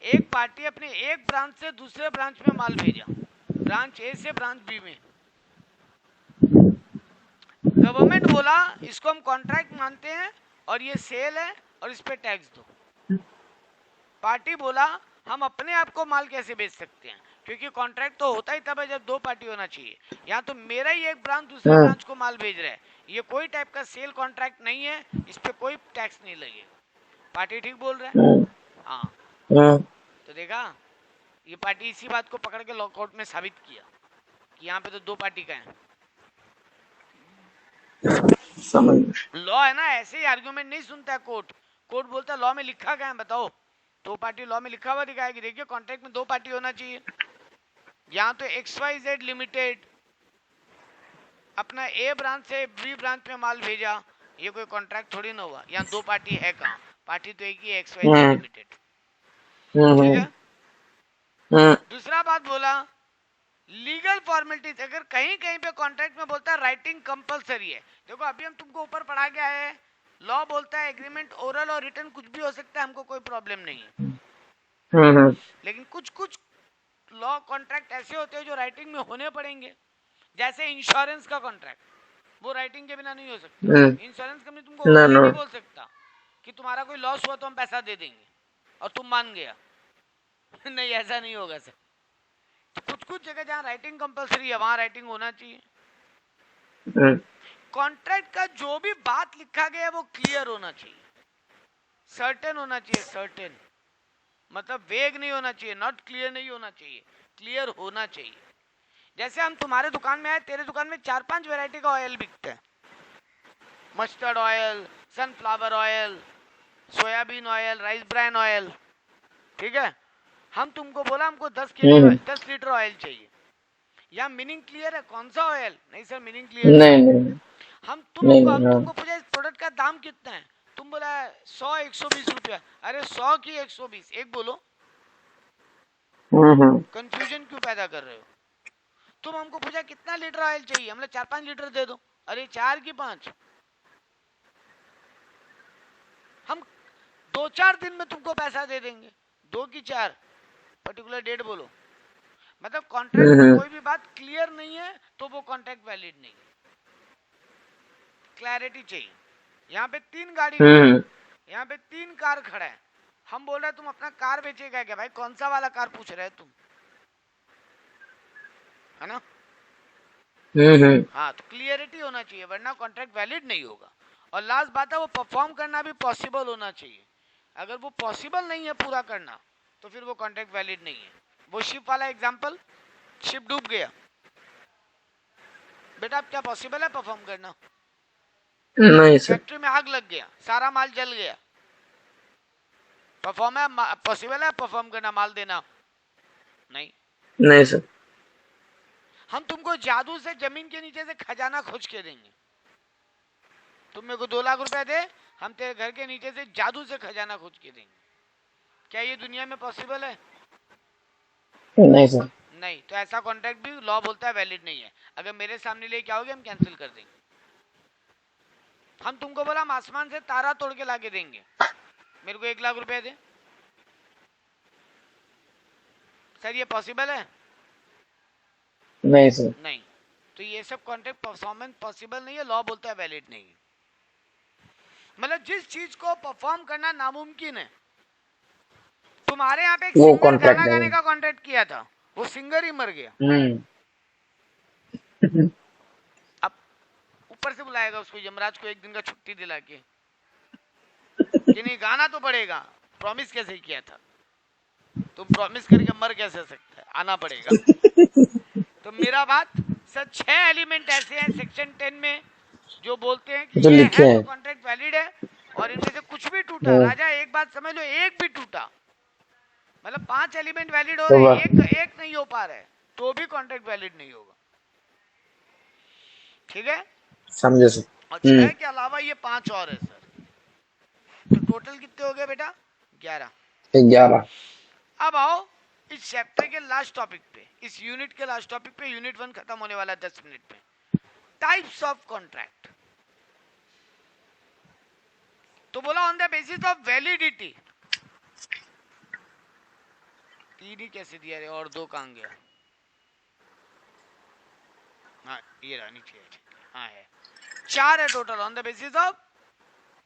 एक पार्टी अपने एक ब्रांच से दूसरे ब्रांच में माल भेजा, ब्रांच ए से ब्रांच बी में। गवर्नमेंट बोला इसको हम कॉन्ट्रैक्ट मानते हैं और ये सेल है और इस पे टैक्स दो। पार्टी बोला हम अपने आप को माल कैसे बेच सकते हैं, क्योंकि कॉन्ट्रैक्ट तो होता ही तब है जब दो पार्टी होना चाहिए। यहाँ तो मेरा ही एक ब्रांच दूसरे हाँ, ब्रांच को माल भेज रहा है, ये कोई टाइप का सेल कॉन्ट्रैक्ट नहीं है, इस पे कोई टैक्स नहीं लगेगा। पार्टी ठीक बोल रहा है। हाँ, हाँ, हाँ, तो देखा, ये पार्टी इसी बात को पकड़ के लॉकआउट में साबित किया कि यहाँ पे तो दो पार्टी का है। समझ लॉ है ना, ऐसे ही आर्गुमेंट नहीं सुनता है कोर्ट। कोर्ट बोलता है लॉ में लिखा क्या है बताओ। दो पार्टी लॉ में लिखा हुआ दिखाएगी, देखिए कॉन्ट्रैक्ट में दो पार्टी होना चाहिए। यहाँ तो XYZ लिमिटेड अपना ए ब्रांच से बी ब्रांच में माल भेजा, ये कोई कॉन्ट्रैक्ट थोड़ी ना हुआ। यहाँ दो पार्टी है कहाँ? पार्टी तो एक ही है, XYZ हाँ, लिमिटेड। ठीक है। हाँ, दूसरा बात बोला, लीगल फॉर्मेलिटीज अगर कहीं कहीं पे कॉन्ट्रैक्ट में बोलता है राइटिंग कंपलसरी है। देखो अभी हम तुमको ऊपर पढ़ा के आए हैं, लॉ बोलता है एग्रीमेंट ओरल और रिटन कुछ भी हो सकता है, हमको कोई प्रॉब्लम नहीं है। हाँ, लेकिन कुछ कुछ लॉ कॉन्ट्रैक्ट ऐसे होते हैं जो राइटिंग में होने पड़ेंगे। जैसे इंश्योरेंस का कॉन्ट्रैक्ट, वो राइटिंग के बिना नहीं हो सकता। हाँ, इंश्योरेंस कंपनी तुमको ना ओरली ना नहीं बोल सकता कि तुम्हारा कोई लॉस हुआ तो हम पैसा दे देंगे और तुम मान गया। नहीं, ऐसा नहीं होगा सर। तो कुछ कुछ जगह जहाँ राइटिंग कंपलसरी है वहां राइटिंग होना चाहिए। हाँ, कॉन्ट्रैक्ट का जो भी बात लिखा गया है वो क्लियर होना चाहिए, सर्टेन होना चाहिए। सर्टेन मतलब वेग नहीं होना चाहिए, नॉट क्लियर नहीं होना चाहिए, क्लियर होना चाहिए। जैसे हम तुम्हारे दुकान में आए, तेरे दुकान में 4-5 वैरायटी का ऑयल बिकता है, mustard oil, sunflower oil, soybean oil, rice bran oil. ठीक है, हम तुमको बोला हमको 10 लीटर ऑयल चाहिए। या मीनिंग क्लियर है कौन सा ऑयल? नहीं सर मीनिंग क्लियर नहीं। नहीं नहीं हम नहीं तुमको पूछा इस प्रोडक्ट का दाम कितना है, तुम बोला 100-120 रुपया। अरे 100 की 120 एक बोलो, हाँ, कंफ्यूजन क्यों पैदा कर रहे हो? तुम हमको पूछा कितना लीटर ऑयल चाहिए, हमने 4-5 लीटर दे दो। अरे 4 की 5, हम 2-4 दिन में तुमको पैसा दे देंगे। 2 की 4, पर्टिकुलर डेट बोलो। मतलब कॉन्ट्रैक्ट में कोई भी बात क्लियर नहीं है तो वो कॉन्ट्रैक्ट वैलिड नहीं है। क्लैरिटी चाहिए। यहाँ पे 3 गाड़ी खड़ा है, यहाँ पे 3 कार खड़ा है, हम बोल रहे हैं तुम अपना कार बेचेगा क्या? भाई कौन सा वाला कार पूछ रहे हैं तुम, है ना? हाँ, तो क्लियरिटी होना चाहिए वरना कॉन्ट्रैक्ट वैलिड नहीं होगा। और लास्ट बात है, वो परफॉर्म करना भी पॉसिबल होना चाहिए। अगर वो पॉसिबल नहीं है पूरा करना तो फिर वो कॉन्ट्रैक्ट वैलिड नहीं है। वो शिप वाला एग्जांपल, शिप डूब गया, बेटा अब क्या पॉसिबल है परफॉर्म करना? नहीं सर फैक्ट्री में आग लग गया, सारा माल जल गया, परफॉर्म है पॉसिबल है परफॉर्म करना, माल देना? नहीं। नहीं सर हम तुमको जादू से जमीन के नीचे से खजाना खोज के देंगे, तुम मेरे को 2 लाख रुपए दे, हम तेरे घर के नीचे से जादू से खजाना खोज के देंगे। क्या ये दुनिया में पॉसिबल है? नहीं सर नहीं। तो ऐसा कॉन्ट्रैक्ट भी लॉ बोलता है वैलिड नहीं है। अगर मेरे सामने लेके आओगे हम कैंसिल कर देंगे। हम तुमको बोला हम आसमान से तारा तोड़ के लाके देंगे, मेरे को 1 लाख रुपए दे, सर ये पॉसिबल है? नहीं सर नहीं। तो ये सब कॉन्ट्रैक्ट परफॉर्मेंस पॉसिबल नहीं है, लॉ बोलता है वैलिड नहीं है। मतलब जिस चीज को परफॉर्म करना नामुमकिन है, तुम्हारे यहाँ पे एक वो सिंगर कॉन्ट्रैक्ट गाना नहीं गाने है। का कॉन्ट्रैक्ट किया था, वो सिंगर ही मर गया। अब ऊपर से बुलाएगा उसको यमराज को 1 दिन का छुट्टी दिला के कि नहीं गाना तो पड़ेगा, प्रॉमिस कैसे किया था? तुम प्रॉमिस करके मर कैसे सकते हैं, आना पड़ेगा। तो मेरा बात सर, 6 एलिमेंट ऐसे हैं सेक्शन 10 में जो बोलते हैं कि जो ये लिखे है हैं। तो कॉन्ट्रैक्ट वैलिड है, और इनमें से कुछ भी टूटा, हाँ, राजा एक बात समझ लो, एक भी टूटा, मतलब 5 एलिमेंट वैलिड हो तो रहे हैं, वह एक एक नहीं हो पा रहा है, तो भी कॉन्ट्रैक्ट वैलिड नहीं होगा। ठीक है। समझे सर। और 6 के अलावा ये 5 और है सर, तो टोटल कितने हो गए बेटा? 11। 11। अब आओ इस चैप्टर के लास्ट टॉपिक पे, इस यूनिट के लास्ट टॉपिक पे, यूनिट 1 खत्म होने वाला है 10 मिनट में। Types of contract. तो बोला on the basis of validity. 3 ही कैसे दिया रे, और 2 कहां गया? हाँ ये रहा नीचे है, हाँ है 4 है total on the basis of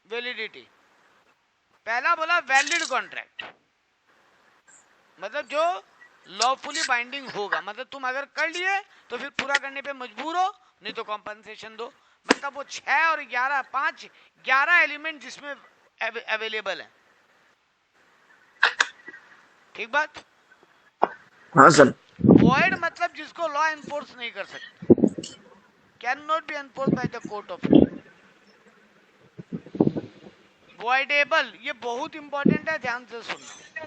validity. पहला बोला वैलिड कॉन्ट्रैक्ट, मतलब जो लॉफुली बाइंडिंग होगा, मतलब तुम अगर कर लिए तो फिर पूरा करने पे मजबूर हो, नहीं तो कॉम्पनसेशन दो। मतलब वो 6 और 11, 5, 11 एलिमेंट जिसमें अवेलेबल है। ठीक बात। हाँ सर। वॉइड मतलब जिसको लॉ एनफोर्स नहीं कर सकते, can not be enforce by the court of law. Voidable, ये बहुत इंपॉर्टेंट है, ध्यान से सुनना।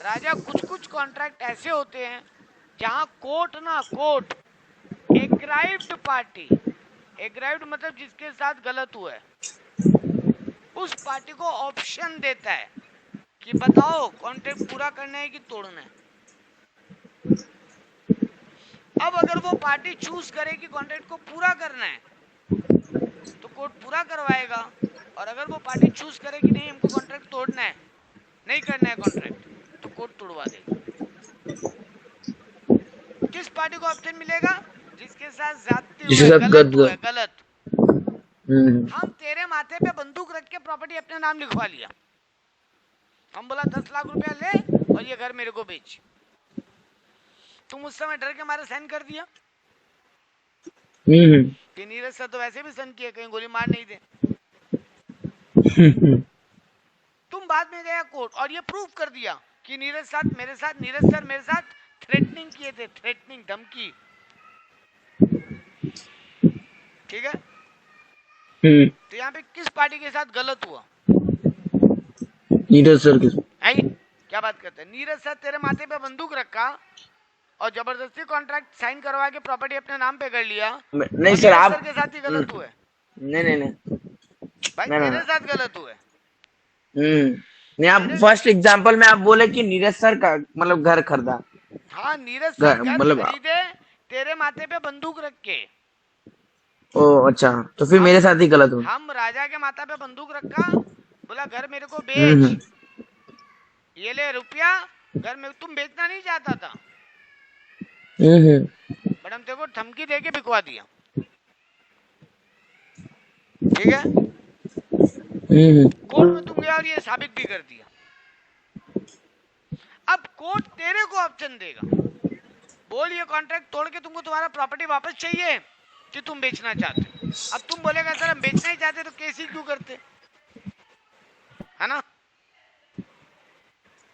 राजा कुछ कुछ कॉन्ट्रैक्ट ऐसे होते हैं जहां कोर्ट एग्राइव्ड पार्टी, एग्राइव्ड मतलब जिसके साथ गलत हुआ है, उस पार्टी को ऑप्शन देता है कि बताओ कॉन्ट्रैक्ट पूरा करना है कि तोड़ना है। अब अगर वो पार्टी चूज करे कि कॉन्ट्रैक्ट को पूरा करना है तो कोर्ट पूरा करवाएगा, और अगर वो पार्टी चूज करे कि नहीं हमको कॉन्ट्रैक्ट तोड़ना है, नहीं करना है कॉन्ट्रैक्ट, तो कोर्ट तोड़वा देगा। किस पार्टी को ऑप्शन मिलेगा? जिसके साथ ज्यादती हुआ जिसके है, साथ गलत हुआ है, गलत। हम्म। हम तेरे माथे पे बंदूक रख के प्रॉपर्टी अपने नाम लिखवा लिया, हम बोला 10 लाख रुपया ले और ये घर मेरे को बेच, तुम उस समय डर के मारे साइन कर दिया कि नीरज सर तो वैसे भी सन किए, कहीं गोली मार नहीं दे। तुम बाद में गया कोर्ट और ये प्रूव कर दिया कि नीरज सर मेरे साथ थ्रेटनिंग किए थे, थ्रेटनिंग, धमकी। ठीक है। तो यहाँ पे किस पार्टी के साथ गलत हुआ? नीरज सर के। आई क्या बात करते हैं? नीरज सर तेरे माथे पे बंदूक रखा और जबरदस्ती कॉन्ट्रैक्ट साइन करवा के प्रॉपर्टी अपने नाम पे कर लिया, नहीं सर, नीरज आप सर के साथ ही गलत हुआ है। नहीं भाई ना तेरे ना। साथ गलत हुआ है। नहीं, आप फर्स्ट एग्जांपल में आप बोले कि नीरज सर का मतलब घर खरीदा, हाँ नीरज सर घर मतलब। खरीदे तेरे माथे पे बंदूक रख के। ओ अच्छा, तो फिर मेरे साथ ही गलत हुआ। हम राजा के माथा पे बंदूक रखा, बोला घर मेरे को हम्म बेच, हम्म ये ले रुपया, घर में तुम बेचना नहीं चाहता था, बट हम तेरे को धमकी दे के बिकवा दिया। ठीक है। कोर्ट में तुम गया और ये साबित भी कर दिया। अब कोर्ट तेरे को ऑप्शन देगा, बोल ये कॉन्ट्रैक्ट तोड़ के तुमको तुम्हारा प्रॉपर्टी वापस चाहिए कि तुम बेचना चाहते हो। अब तुम बोलेगा सर हम बेचना ही चाहते तो केस ही क्यों करते, है ना?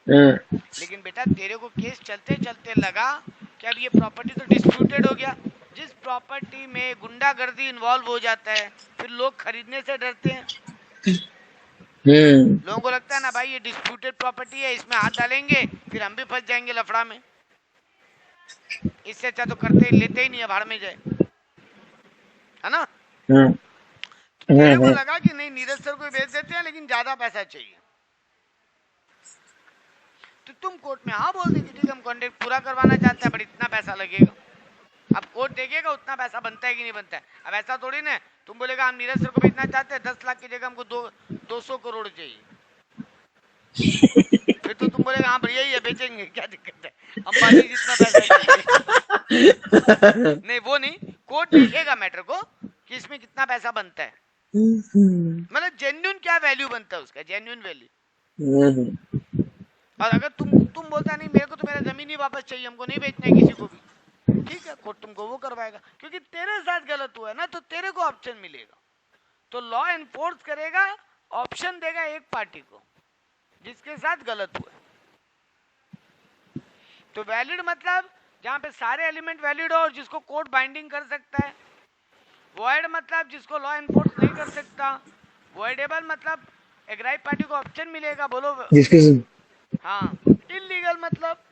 लेकिन बेटा तेरे को केस चलते चलते लगा कि अब ये प्रॉपर्टी तो डिस्प्यूटेड हो गया। जिस प्रॉपर्टी में गुंडागर्दी इन्वॉल्व हो जाता है फिर लोग खरीदने से डरते हैं। लोगों को लगता है ना भाई ये डिस्प्यूटेड प्रॉपर्टी है, इसमें हाथ डालेंगे फिर हम भी फंस जाएंगे लफड़ा में, इससे अच्छा तो करते लेते ही नहीं है, भाड़ में जाए, है ना? तेरे को लगा कि नहीं नीरज सर को बेच देते हैं लेकिन ज्यादा पैसा चाहिए, तो तुम कोर्ट में हाँ बोल देंगे ठीक है हम कॉन्ट्रैक्ट पूरा करवाना चाहते हैं बट इतना पैसा लगेगा। अब कोर्ट देखेगा उतना पैसा बनता है कि नहीं बनता है। अब ऐसा थोड़ी ना तुम बोलेगा हम नीरज सर को बेचना चाहते हैं 10 लाख की जगह हमको 200 करोड़ चाहिए, फिर तो तुम बोलेगा हाँ बढ़िया ही है बेचेंगे, क्या दिक्कत है, अंबानी जितना पैसा चाहिए। नहीं वो नहीं, कोर्ट देखेगा मैटर को कि इसमें कितना पैसा बनता है, मतलब जेन्युइन क्या वैल्यू बनता है उसका, जेन्युइन वैल्यू। और अगर तुम बोलता नहीं मेरे को तो मेरा जमीन ही वापस चाहिए, हमको नहीं बेचना है किसी को भी, ठीक है कोर्ट तुमको वो करवाएगा क्योंकि तेरे साथ गलत हुआ है ना, तो तेरे को ऑप्शन मिलेगा। तो लॉ एनफोर्स करेगा, ऑप्शन देगा एक पार्टी को जिसके साथ गलत हुआ है। तो वैलिड मतलब जहां पे सारे एलिमेंट वैलिड हो और जिसको कोर्ट बाइंडिंग कर सकता है। वॉइड मतलब जिसको लॉ एनफोर्स नहीं कर सकता। वॉइडेबल मतलब एग्राइव पार्टी को ऑप्शन मिलेगा, बोलो। जिसके हाँ। इलीगल मतलब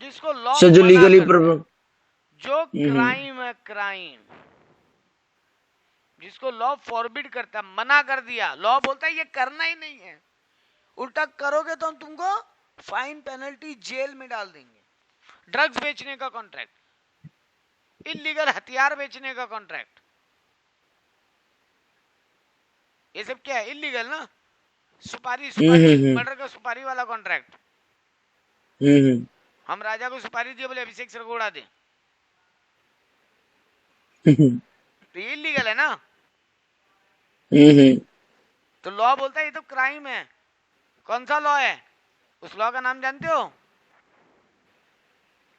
जिसको लॉ सर जो मना लीगली करता है, जो क्राइम है, क्राइम जिसको लॉ फॉरबिड करता है, मना कर दिया, लॉ बोलता है ये करना ही नहीं है, उल्टा करोगे तो हम तुमको फाइन, पेनल्टी, जेल में डाल देंगे। ड्रग्स बेचने का कॉन्ट्रैक्ट, इलीगल हथियार बेचने का कॉन्ट्रैक्ट, ये सब क्या है? इलीगल ना। सुपारी, सुपारी मर्डर का सुपारी वाला कॉन्ट्रैक्ट, हम राजा को सुपारी दिए बोले अभिषेक सर को उड़ा दे, तो ये इलीगल है ना। तो लॉ बोलता है ये तो क्राइम है। कौन सा लॉ है? उस लॉ का नाम जानते हो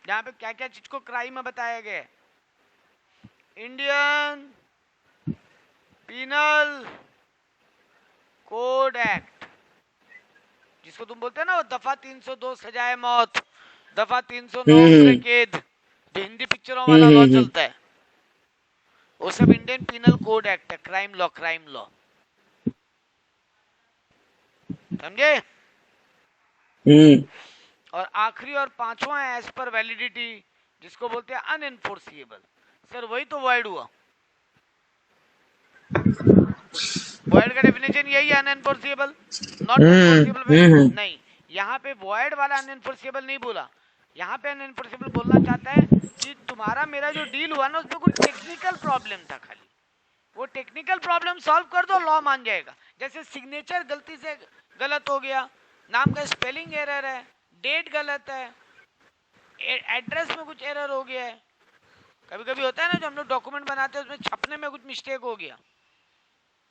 जहां पे क्या क्या चीज को क्राइम में बताया गया है? इंडियन पीनल कोड एक्ट, जिसको तुम बोलते हो ना, वो दफा 302 सजाए मौत, दफा 309 उम्र कैद, जो हिंदी पिक्चरों वाला लॉ चलता है, वो सब इंडियन पीनल कोड एक्ट है, क्राइम लॉ, क्राइम लॉ, समझे? और आखिरी और पांचवा है एज पर वैलिडिटी, जिसको बोलते हैं अनएनफोर्सिएबल। सर वही तो वॉइड हुआ। वॉइड का डेफिनेशन यही है, अनएनफोर्सिएबल, नॉट एनफोर्सिएबल। नहीं, यहाँ पे वॉइड वाला अनएनफोर्सिएबल नहीं बोला, यहाँ पे अनएनफोर्सिएबल बोलना चाहता है कि तुम्हारा मेरा जो डील हुआ ना, उसमें कुछ टेक्निकल प्रॉब्लम था, खाली वो टेक्निकल प्रॉब्लम सॉल्व कर दो, लॉ मान जाएगा। जैसे सिग्नेचर गलती से गलत हो गया, नाम का स्पेलिंग एरर है, डेट गलत है, एड्रेस में कुछ एरर हो गया है, कभी कभी होता है ना, जो हम लोग डॉक्यूमेंट बनाते हैं उसमें छपने में कुछ मिस्टेक हो गया,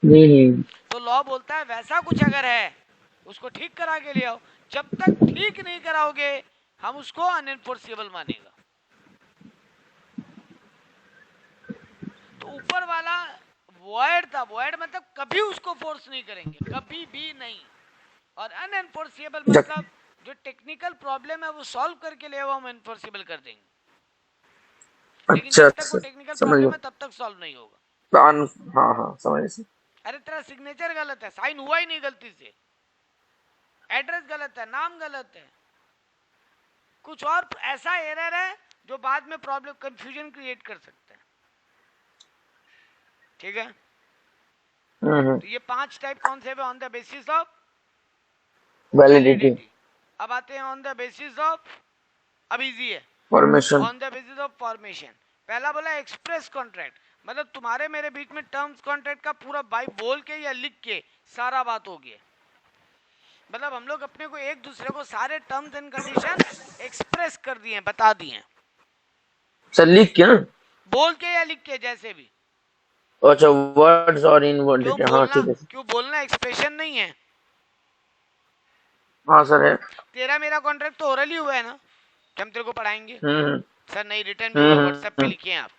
तो लॉ बोलता है वैसा कुछ अगर है उसको ठीक करा के ले आओ। जब तक ठीक नहीं कराओगे हम उसको अनएनफोर्सिएबल मानेगा। तो ऊपर वाला वॉइड था, वॉइड मतलब कभी उसको फोर्स नहीं करेंगे, कभी भी नहीं। और अनएनफोर्सिएबल मतलब जो टेक्निकल प्रॉब्लम है वो सॉल्व करके ले आओ, हम एनफोर्सिबल कर देंगे, लेकिन जब तक वो टेक्निकल प्रॉब्लम है तब तक सॉल्व नहीं होगा। हाँ हाँ समझ। अरे तेरा सिग्नेचर गलत है, साइन हुआ ही नहीं गलती से, एड्रेस गलत है, नाम गलत है, कुछ और ऐसा एरर है जो बाद में प्रॉब्लम, कंफ्यूजन क्रिएट कर सकता है, ठीक है? तो ये 5 टाइप कौन से है? On the basis of validity. अब आते हैं ऑन द बेसिस ऑफ, अब इजी है, formation. On the basis of formation. पहला बोला एक्सप्रेस कॉन्ट्रैक्ट, मतलब तुम्हारे मेरे बीच में टर्म्स कॉन्ट्रैक्ट का पूरा बाई बोल के या लिख के सारा बात हो गया, मतलब हम लोग अपने को एक दूसरे को सारे टर्म्स एंड कंडीशन एक्सप्रेस कर दिए, बता दिए, सर लिख के ना, बोल के या लिख के, जैसे भी। अच्छा वर्ड्स और इन वर्ड लिख के, हाँ ठीक है। क्यों बोलना एक्सप्रेशन नहीं है? हाँ सर है। तेरा मेरा कॉन्ट्रैक्ट तो ओरली हुआ है ना, हम तेरे को पढ़ाएंगे। सर नहीं, रिटर्न भी व्हाट्सएप पे लिखिए आप,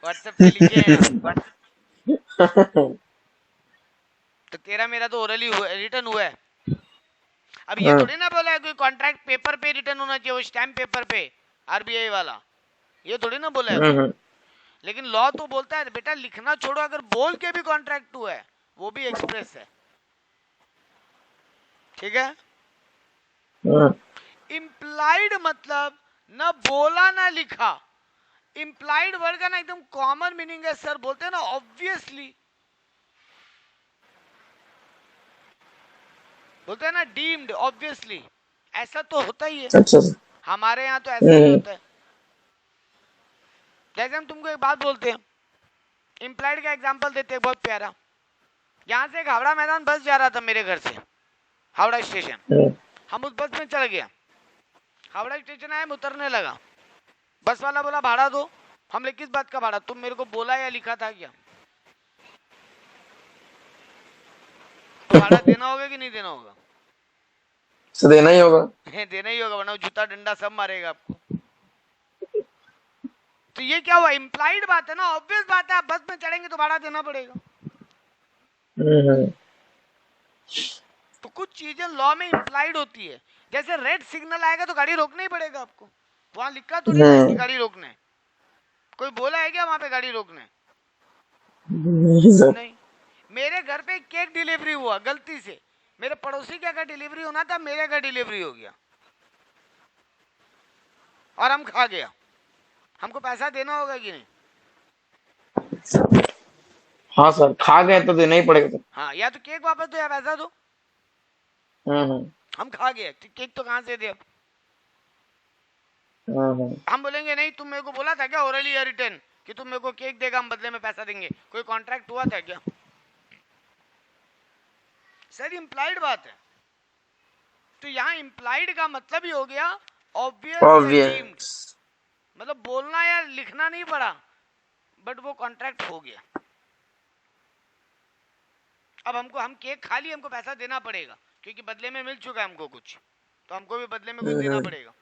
व्हाट्सएप पे लिखिए आप। तो तेरा मेरा तो ओरली हुआ, रिटर्न हुआ है। अब ये थोड़ी ना बोला है कोई कॉन्ट्रैक्ट पेपर पे रिटर्न होना चाहिए, वो स्टैम्प पेपर पे, आरबीआई वाला, ये थोड़ी ना बोला है। लेकिन लॉ तो बोलता है बेटा लिखना छोड़ो, अगर बोल के भी कॉन्ट्रैक्ट हुआ है वो भी एक्सप्रेस है, ठीक है? इम्प्लाइड मतलब ना बोला ना लिखा। इम्प्लाइड वर्ड का ना एकदम कॉमन मीनिंग है, सर बोलते हैं ना ऑब्वियसली, बोलते हैं ना डीम्ड, ऑब्वियसली, ऐसा तो होता ही है। अच्छा। हमारे यहाँ तो ऐसा ही होता है। जैसे हम तुमको एक बात बोलते हैं, इम्प्लाइड का एग्जांपल देते हैं बहुत प्यारा। यहाँ से एक हावड़ा मैदान बस जा रहा था मेरे घर से हावड़ा स्टेशन, हम उस बस में चढ़ गया, हावड़ा स्टेशन आए, उतरने लगा, बस वाला बोला भाड़ा दो। हमने किस बात का भाड़ा? तुम मेरे को बोला या लिखा था क्या? तो भाड़ा देना होगा कि नहीं देना होगा? तो देना ही होगा। देना ही होगा, वरना जूता डंडा सब मारेगा आपको। तो ये क्या हुआ? इम्प्लाइड बात है ना, ऑब्वियस बात है, आप बस में चढ़ेंगे तो भाड़ा देना पड़ेगा। तो कुछ चीजें लॉ में इम्प्लाइड होती है, जैसे रेड सिग्नल आएगा तो गाड़ी रोकना ही पड़ेगा आपको, वहां लिखा तो नहीं था इसकी हम्म। गाड़ी रोकने, कोई बोला है क्या वहां पे गाड़ी रोकने? नहीं सर। नहीं। मेरे घर पे केक डिलीवरी हुआ गलती से, मेरे पड़ोसी के घर डिलीवरी होना था, मेरे घर डिलीवरी हो गया और हम खा गया। हमको पैसा देना होगा कि नहीं? हाँ सर, खा गए तो देना ही पड़ेगा सर। हाँ, या तो केक वापस दो या पैसा दो। हम्म। हम खा गए, केक तो कहां से दे अब? हम्म। हम बोलेंगे नहीं तुम मेरे को बोला था क्या ओरली या रिटर्न कि तुम मेरे को केक देगा हम बदले में पैसा देंगे? कोई कॉन्ट्रैक्ट हुआ था क्या? सर इम्प्लाइड बात है। तो यहाँ इम्प्लाइड का मतलब ही हो गया ऑब्वियस या डीम्ड, ऑब्वियस। मतलब बोलना या लिखना नहीं पड़ा बट वो कॉन्ट्रैक्ट हो गया। अब हम केक खा लिए, हमको पैसा देना पड़ेगा क्योंकि बदले में मिल चुका है हमको कुछ, तो हमको भी बदले में कुछ देना पड़ेगा।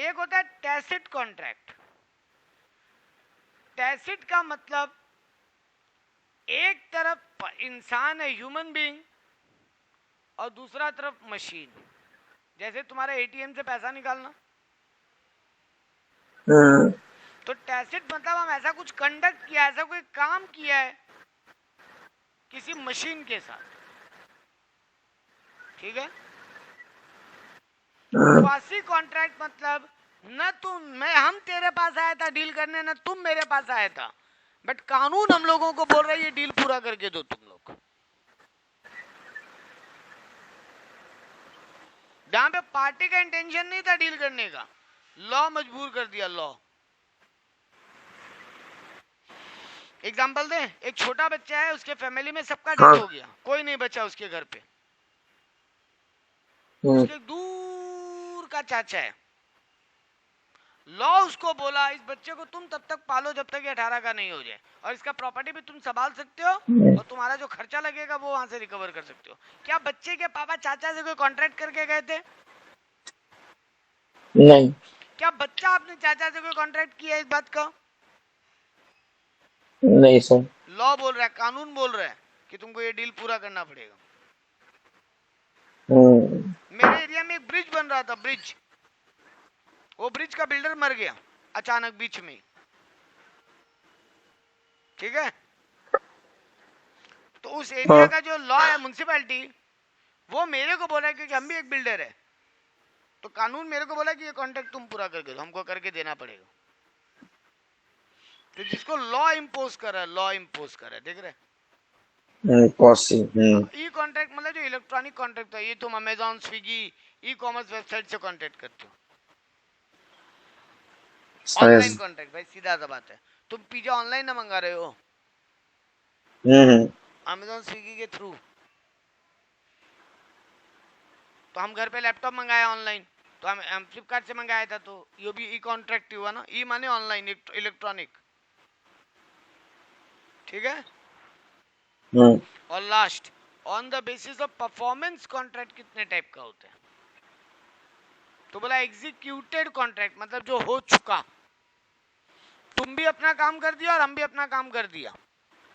एक होता है टैसिट कॉन्ट्रैक्ट। टैसिट का मतलब एक तरफ इंसान है, ह्यूमन बीइंग, और दूसरा तरफ मशीन। जैसे तुम्हारे एटीएम से पैसा निकालना, तो टैसिट मतलब हम ऐसा कुछ कंडक्ट किया, ऐसा कोई काम किया है किसी मशीन के साथ, ठीक है। क्वासी कॉन्ट्रैक्ट मतलब न हम तेरे पास आया था डील करने, न तुम मेरे पास आया था, बट कानून हम लोगों को बोल रहा है ये डील पूरा करके दो तुम लोग। जहां पे पार्टी का इंटेंशन नहीं था डील करने का, लॉ मजबूर कर दिया, लॉ। एग्जाम्पल दे, एक छोटा बच्चा है, उसके फैमिली में सबका डेथ हो गया, कोई नहीं बचा उसके घर पे, उसके दूर का चाचा है। लॉ उसको बोला इस बच्चे को तुम तब तक पालो जब तक ये 18 का नहीं हो जाए, और इसका प्रॉपर्टी भी तुम संभाल सकते हो और तुम्हारा जो खर्चा लगेगा वो वहां से रिकवर कर सकते हो। क्या बच्चे के पापा चाचा से कोई कॉन्ट्रैक्ट करके गए थे? नहीं। क्या बच्चा अपने चाचा से कोई कॉन्ट्रैक्ट किया इस बात का? नहीं सर। लॉ बोल रहा है, कानून बोल रहा है कि तुमको ये डील पूरा करना पड़ेगा। मेरे एरिया में एक ब्रिज बन रहा था, ब्रिज, वो ब्रिज का बिल्डर मर गया अचानक बीच में, ठीक है। तो उस एरिया का जो लॉ है, म्युनिसिपैलिटी, वो मेरे को बोला कि हम भी एक बिल्डर है, तो कानून मेरे को बोला कि ये कॉन्ट्रैक्ट तुम पूरा करके दो, हमको करके देना पड़ेगा। तो जिसको लॉ इम्पोज कर रहा है, लॉ इम्पोज कर रहा है, देख रहे? ई कॉन्ट्रैक्ट मतलब जो इलेक्ट्रॉनिक कॉन्ट्रैक्ट है, ये तुम Amazon, Swiggy, e commerce website से कॉन्ट्रैक्ट करते हो। ऑनलाइन कॉन्ट्रैक्ट भाई, सीधा सा बात है। तुम पिज्जा ऑनलाइन ना मंगा रहे हो, अमेजॉन स्विगी के थ्रू। तो हम घर पे लैपटॉप मंगाया ऑनलाइन, तो हम फ्लिपकार्ट से मंगाया था, तो ये भी ई कॉन्ट्रैक्ट हुआ ना। ई माने ऑनलाइन, इलेक्ट्रॉनिक, ठीक है। और last, on the basis of performance contract कितने टाइप का होता है? तो बोला एग्जीक्यूटेड कॉन्ट्रैक्ट मतलब जो हो चुका, तुम भी अपना काम कर दिया और हम भी अपना काम कर दिया,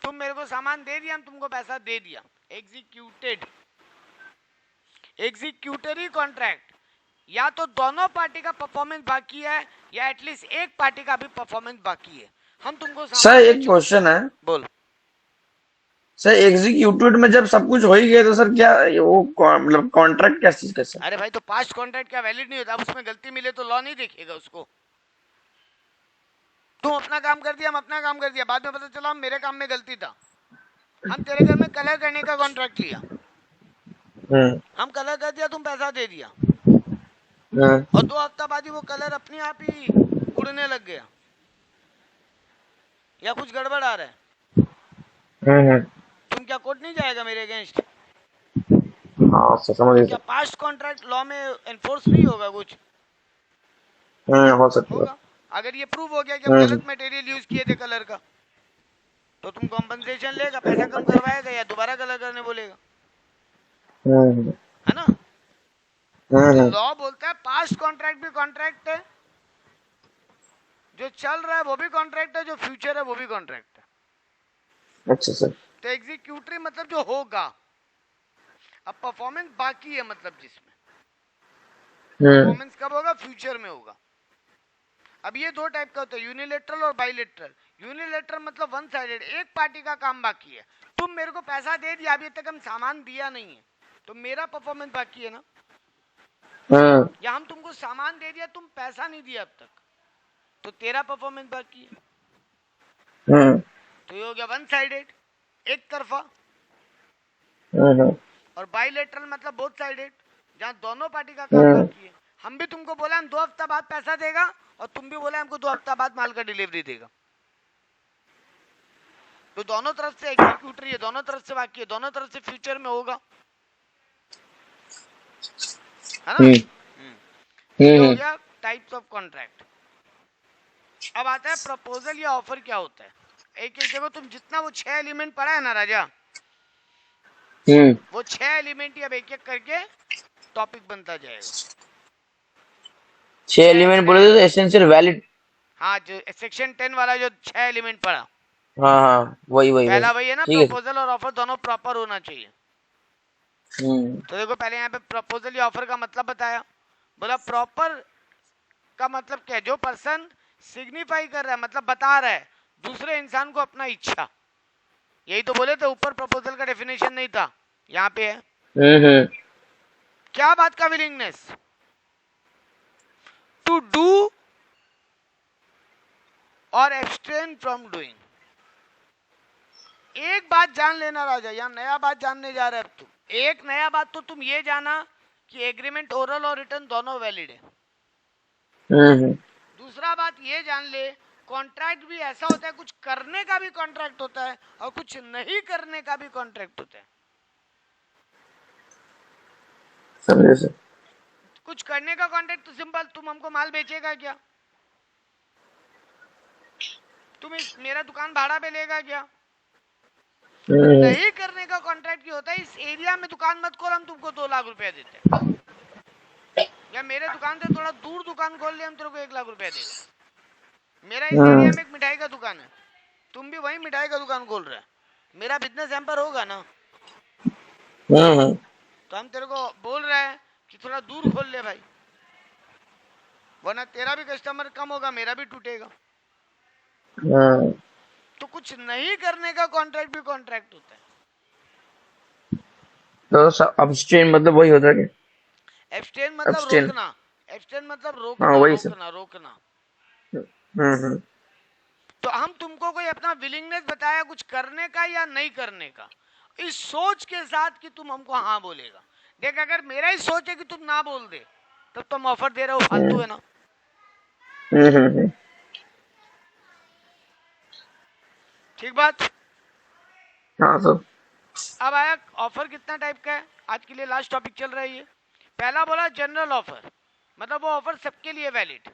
तुम मेरे को सामान दे दिया, हम तुमको पैसा दे दिया, एग्जीक्यूटेड। एग्जीक्यूटरी कॉन्ट्रैक्ट, या तो दोनों पार्टी का परफॉर्मेंस बाकी है या एटलीस्ट एक पार्टी का भी परफॉर्मेंस बाकी है। हम तुमको सर एक क्वेश्चन है। बोल। सर एग्जीक्यूटिव में जब सब कुछ हो ही गया तो सर क्या वो मतलब कॉन्ट्रैक्ट क्या चीज का सर? अरे भाई, तो पास्ट कॉन्ट्रैक्ट क्या वैलिड नहीं होता? अब उसमें गलती मिले तो लॉ नहीं देखेगा उसको। तुम अपना काम कर दिया, हम अपना काम कर दिया, बाद में पता चला मेरे काम में गलती था, हम तेरे घर में कलर करने का कॉन्ट्रैक्ट लिया, हम कलर कर दिया, तुम पैसा दे दिया, और 2 हफ्ता बाद ही वो कलर अपने आप ही उड़ने लग गया, या कुछ गड़बड़ आ रहा है, तुम क्या कोर्ट नहीं जाएगा मेरे अगेंस्ट? हाँ सर, समझ क्या पास्ट कॉन्ट्रैक्ट लॉ में एनफोर्स नहीं होगा कुछ? हो सकता होगा। अगर ये प्रूव हो गया कि हम गलत मटेरियल यूज किए थे कलर का, तो तुम कॉम्पनसेशन लेगा, पैसा कम करवाएगा या दोबारा कलर करने बोलेगा, है ना। तो लॉ बोलता है पास्ट कॉन्ट्रैक्ट भी कॉन्ट्रैक्ट है, जो चल रहा है वो भी कॉन्ट्रैक्ट है, जो फ्यूचर है वो भी कॉन्ट्रैक्ट है। अच्छा सर। तो एग्जीक्यूटरी मतलब जो होगा, अब परफॉर्मेंस बाकी है मतलब जिसमें, परफॉर्मेंस कब होगा? फ्यूचर में होगा। अब ये दो टाइप का होता है, यूनिलेटरल और बाइलेटरल। यूनिलेटरल मतलब वन साइडेड, एक पार्टी का काम बाकी है। तुम मेरे को पैसा दे दिया, अभी तक हम सामान दिया नहीं है, तो मेरा परफॉर्मेंस बाकी है ना। या हम तुमको सामान दे दिया, तुम पैसा नहीं दिया अब तक, तो तेरा परफॉर्मेंस बाकी है। तो ये हो गया वन साइडेड, एक तरफा। और बाइलेटरल मतलब बोथ साइडेड, जहां दोनों पार्टी का काम बाकी है। हम भी तुमको बोला हम 2 हफ्ता बाद पैसा देगा, और तुम भी बोला हमको 2 हफ्ता बाद माल का डिलीवरी देगा। तो दोनों तरफ से एग्जीक्यूट रही है, दोनों तरफ से बाकी है, दोनों तरफ से फ्यूचर में होगा, है ना। ये हो गया टाइप्स ऑफ कॉन्ट्रैक्ट। अब आता है प्रपोजल या ऑफर क्या होता है। एक एक देखो, तुम जितना वो 6 एलिमेंट पढ़ा है ना राजा, वो 6 एलिमेंट ही अब एक एक करके टॉपिक बनता जाएगा। 6 एलिमेंट बोले तो एसेंशियल वैलिड। हाँ, जो सेक्शन 10 वाला जो 6 एलिमेंट पढ़ा, हाँ वही पहला वही है ना, प्रपोजल और ऑफर दोनों प्रॉपर होना चाहिए। तो देखो पहले यहाँ पे प्रपोजल या ऑफर का मतलब बताया, बोला प्रॉपर का मतलब क्या है, जो पर्सन सिग्निफाई कर रहा है, मतलब बता रहा है दूसरे इंसान को अपना इच्छा। यही तो बोले थे ऊपर, प्रपोजल का डेफिनेशन नहीं था, यहाँ पे है। क्या बात का विलिंगनेस टू डू और एब्सटेन फ्रॉम डूइंग। एक बात जान लेना राजा, यहाँ नया बात जानने जा रहे हैं अब तुम। एक नया बात तो तुम ये जाना कि एग्रीमेंट ओरल और रिटर्न दोनों वैलिड है। दूसरा बात ये जान ले, कॉन्ट्रैक्ट भी ऐसा होता है, कुछ करने का भी कॉन्ट्रैक्ट होता है और कुछ नहीं करने का भी कॉन्ट्रैक्ट होता है। समझे सर। कुछ करने का कॉन्ट्रैक्ट तो सिंपल, तुम हमको माल बेचेगा क्या, तुम इस मेरा दुकान भाड़ा पे लेगा क्या। नहीं करने का कॉन्ट्रैक्ट क्या होता है, इस एरिया में दुकान मत खोल, हम तुमको 2 लाख रुपया देते हैं। या मेरे दुकान से थोड़ा दूर दुकान खोल ले, हम तेरे को 1 लाख रुपया देगा। मेरा इस एरिया में एक मिठाई का दुकान है, तुम भी वही मिठाई का दुकान खोल रहा है, मेरा बिजनेस एम्पर होगा ना। तो हम तेरे को बोल रहे हैं कि थोड़ा दूर खोल ले भाई, वरना तेरा भी कस्टमर कम होगा, मेरा भी टूटेगा। तो कुछ नहीं करने का कॉन्ट्रैक्ट भी कॉन्ट्रैक्ट होता है। तो अब्सटेन मतलब वही होता है। एब्सटेन मतलब रोकना, एब्सटेन मतलब रोकना, हाँ, वही रोकना रोकना। हम्म। तो हम तुमको कोई अपना विलिंगनेस बताया कुछ करने का या नहीं करने का, इस सोच के साथ कि तुम हमको हाँ बोलेगा। देख, अगर मेरा ही सोच है कि तुम ना बोल दे, तब तुम ऑफर दे रहे हो, फालतू है ना। ठीक बात। हाँ सर। अब आया ऑफर कितना टाइप का है, आज के लिए लास्ट टॉपिक चल रहा है ये। पहला बोला जनरल ऑफर, मतलब वो ऑफर सबके लिए वैलिड,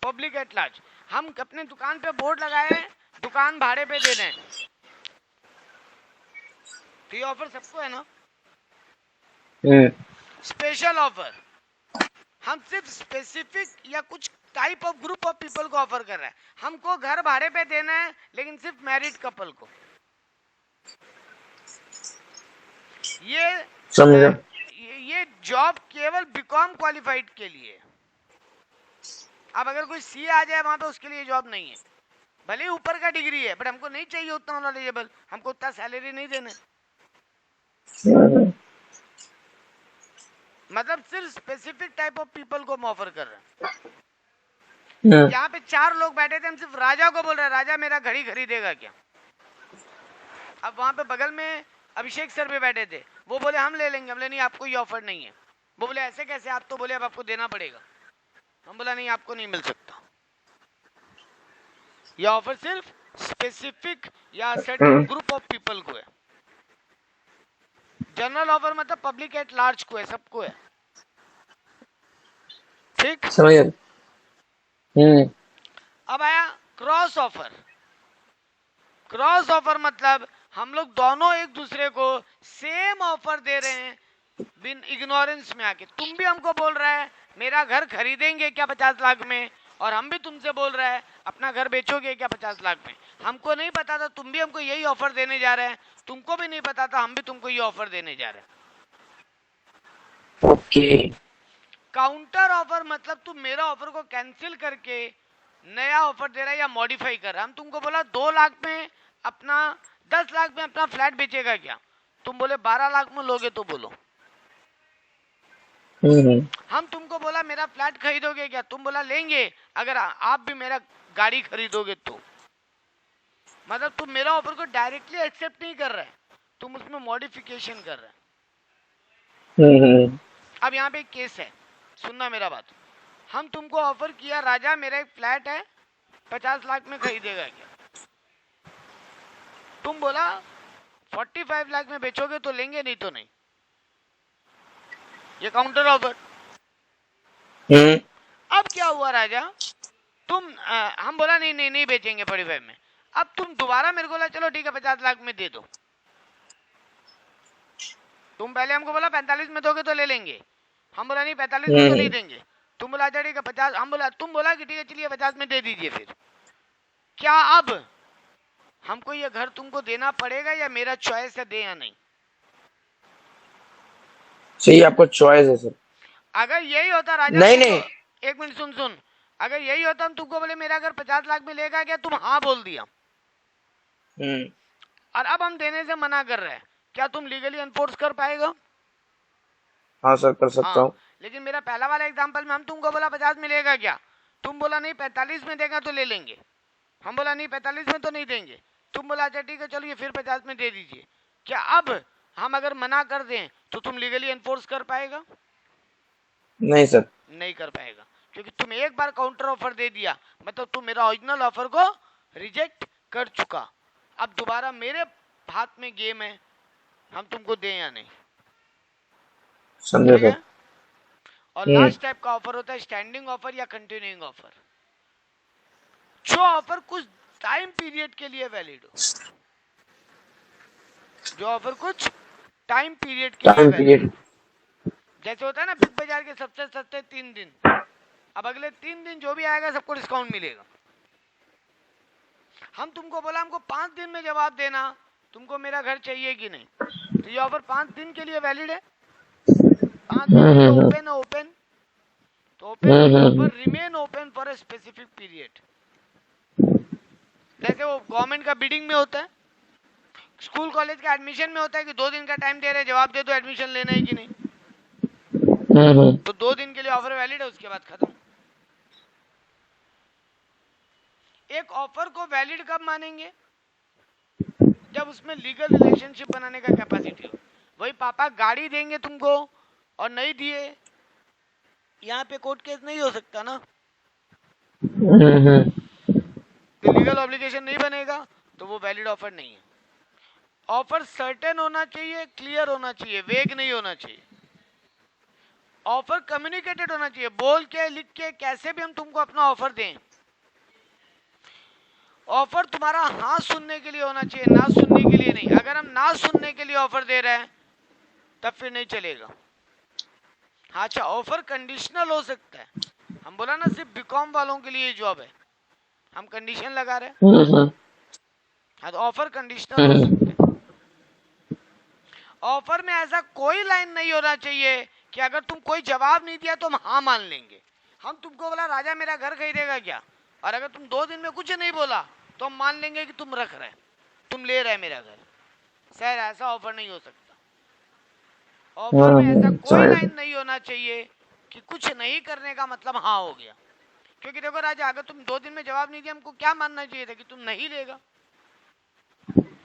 पब्लिक एट लार्ज। हम अपने दुकान पे बोर्ड लगाए हैं, दुकान भाड़े पे दे रहे हैं, तो ये ऑफर सबको है ना। स्पेशल ऑफर, हम सिर्फ स्पेसिफिक या कुछ type of group of people को ऑफर कर रहे हैं। हमको घर भाड़े पे देना है, लेकिन सिर्फ मैरिड कपल को। ये जॉब केवल बीकॉम क्वालिफाइड के लिए। अब अगर कोई सी आ जाए वहां पे, उसके लिए जॉब नहीं है, भले ही ऊपर का डिग्री है, बट हमको नहीं चाहिए उतना नॉलेजेबल, हमको उतना सैलरी नहीं देने। मतलब सिर्फ स्पेसिफिक टाइप ऑफ पीपल को हम ऑफर कर रहे हैं। यहाँ पे 4 लोग बैठे थे, हम सिर्फ राजा को बोल रहे हैं, राजा मेरा घड़ी खरीदेगा क्या। अब वहां पे बगल में अभिषेक सर भी बैठे थे, वो बोले हम ले लेंगे, हम बोले नहीं आपको ये ऑफर नहीं है। वो बोले ऐसे कैसे, आप तो बोले अब आपको देना पड़ेगा। हम बोला नहीं, आपको नहीं मिल सकता, ये ऑफर सिर्फ स्पेसिफिक या सर्टेन ग्रुप ऑफ पीपल को है। जनरल ऑफर मतलब पब्लिक एट लार्ज को है, सबको है। ठीक, समझ। अब आया क्रॉस ऑफर। क्रॉस ऑफर मतलब हम लोग दोनों एक दूसरे को सेम ऑफर दे रहे हैं, बिन इग्नोरेंस में आके। तुम भी हमको बोल रहा है मेरा घर खरीदेंगे क्या 50 लाख में, और हम भी तुमसे बोल रहे हैं अपना घर बेचोगे क्या 50 लाख में। हमको नहीं पता था, तुम भी हमको यही ऑफर देने जा रहे हैं, तुमको भी नहीं पता था, हम भी तुमको ये ऑफर देने जा रहे हैं। ओके। काउंटर ऑफर मतलब तुम मेरा ऑफर को कैंसिल करके नया ऑफर दे रहा है या मॉडिफाई कर रहा है। हम तुमको बोला 2 लाख में अपना 10 लाख में अपना फ्लैट बेचेगा क्या, तुम बोले 12 लाख में लोगे तो बोलो। हम तुमको बोला मेरा फ्लैट खरीदोगे क्या, तुम बोला लेंगे अगर आप भी मेरा गाड़ी खरीदोगे तो। मतलब तुम मेरा ऑफर को डायरेक्टली एक्सेप्ट नहीं कर रहे, तुम उसमें मॉडिफिकेशन कर रहे। अब यहाँ पे एक केस है, सुनना मेरा बात। हम तुमको ऑफर किया राजा मेरा एक फ्लैट है 50 लाख में खरीदेगा क्या, तुम बोला 45 लाख में बेचोगे तो लेंगे नहीं तो नहीं, ये काउंटर ऑफर। अब क्या हुआ राजा, हम बोला नहीं नहीं नहीं बेचेंगे 45 में। अब तुम दोबारा मेरे को बोला चलो ठीक है 50 लाख में दे दो। तुम पहले हमको बोला 45 में दोगे तो ले लेंगे, हम बोला नहीं 45 में तो नहीं देंगे। तुम बोला अच्छा ठीक है 50, हम बोला तुम बोला कि ठीक है चलिए 50 में दे दीजिए। फिर क्या अब हमको ये घर तुमको देना पड़ेगा या मेरा चॉइस है दे या नहीं? सही, आपको चॉइस है सर। अगर यही होता राजा, नहीं नहीं, एक मिनट सुन, अगर यही होता हम तुमको बोले मेरा घर 50 लाख में लेगा क्या, तुम हाँ बोल दिया और अब हम देने से मना कर रहे हैं, क्या तुम लीगली एनफोर्स कर पाएगा? हाँ सर कर सकता हूँ। लेकिन मेरा पहला वाला एग्जांपल में हम तुमको बोला 50 में लेगा क्या, तुम बोला नहीं 45 में देगा तो ले लेंगे। हम बोला नहीं 45 में तो नहीं देंगे, तुम बोला अच्छा ठीक है चलिए फिर 50 में दे दीजिए। क्या अब हम अगर मना कर दें तो तुम लीगली एनफोर्स कर पाएगा? नहीं सर, नहीं कर पाएगा, क्योंकि तुम एक बार काउंटर ऑफर दे दिया मतलब तुम मेरा ओरिजिनल ऑफर को रिजेक्ट कर चुका। अब दोबारा मेरे हाथ में गेम है, हम तुमको दें या नहीं। समझे सर। और लास्ट टाइप का ऑफर होता है स्टैंडिंग ऑफर या कंटिन्यूइंग ऑफर, जो ऑफर कुछ टाइम पीरियड के लिए वैलिड हो, जो ऑफर कुछ टाइम पीरियड के लिए वैलिड। जैसे होता है ना बिग बाजार के सबसे सस्ते 3 दिन, अब अगले 3 दिन जो भी आएगा सबको डिस्काउंट मिलेगा। हम तुमको बोला हमको 5 दिन में जवाब देना तुमको मेरा घर चाहिए कि नहीं, तो ये ऑफर 5 दिन के लिए वैलिड है। 5 दिन ओपन है, ओपन तो open offer remain open for a specific period. जैसे वो गवर्नमेंट का बिडिंग में होता है, स्कूल कॉलेज का एडमिशन में होता है कि 2 दिन का टाइम दे रहे, जवाब दे दो एडमिशन लेना है कि नहीं, तो 2 दिन के लिए ऑफर वैलिड है, उसके बाद खत्म। एक ऑफर को वैलिड कब मानेंगे, जब उसमें लीगल रिलेशनशिप बनाने का कैपेसिटी हो। वही पापा गाड़ी देंगे तुमको और नहीं दिए, यहाँ पे कोर्ट केस नहीं हो सकता ना, तो लीगल ऑब्लिगेशन नहीं बनेगा, तो वो वैलिड ऑफर नहीं है। ऑफर सर्टेन होना चाहिए, क्लियर होना चाहिए, वेग नहीं होना चाहिए। ऑफर कम्युनिकेटेड होना चाहिए, बोल के लिख के कैसे भी हम तुमको अपना ऑफर दें। ऑफर तुम्हारा हाँ सुनने के लिए होना चाहिए, ना सुनने के लिए नहीं। अगर हम ना सुनने के लिए ऑफर दे रहे हैं तब फिर नहीं चलेगा। हाँ अच्छा, ऑफर कंडीशनल हो सकता है, हम बोला ना सिर्फ बीकॉम वालों के लिए जॉब है, हम कंडीशन लगा रहे हैं। हाँ तो ऑफर कंडीशनल हो सकता है। ऑफर में ऐसा कोई लाइन नहीं होना चाहिए कि अगर तुम कोई जवाब नहीं दिया तो हम हाँ मान लेंगे। हम तुमको बोला राजा मेरा घर खरीदेगा क्या, और अगर तुम 2 दिन में कुछ नहीं बोला तो हम मान लेंगे कि तुम रख रहे, तुम ले रहे मेरा घर। सर ऐसा ऑफर नहीं हो सकता। ऑफर में ऐसा कोई लाइन नहीं होना चाहिए कि कुछ नहीं करने का मतलब हाँ हो गया। क्योंकि देखो राजा, अगर तुम 2 दिन में जवाब नहीं दिया, हमको क्या मानना चाहिए था कि तुम नहीं लेगा,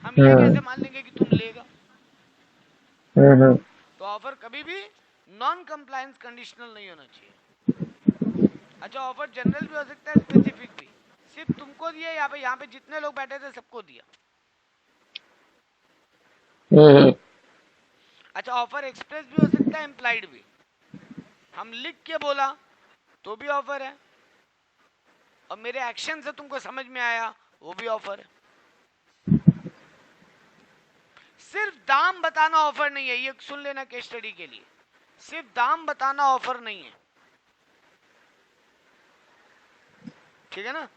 हम ये कैसे मान लेंगे कि तुम लेगा। तो ऑफर कभी भी नॉन कंप्लायंस कंडीशनल नहीं होना चाहिए। अच्छा, ऑफर जनरल भी हो सकता है, स्पेसिफिक भी। सिर्फ तुमको दिया यहाँ पे जितने लोग बैठे थे सबको दिया। अच्छा, ऑफर एक्सप्रेस भी हो सकता है, इम्प्लाइड भी। हम लिख के बोला तो भी ऑफर है, और मेरे एक्शन से तुमको समझ में आया वो भी ऑफर है। सिर्फ दाम बताना ऑफर नहीं है, ये सुन लेना केस स्टडी के लिए। सिर्फ दाम बताना ऑफर नहीं है, ठीक है ना।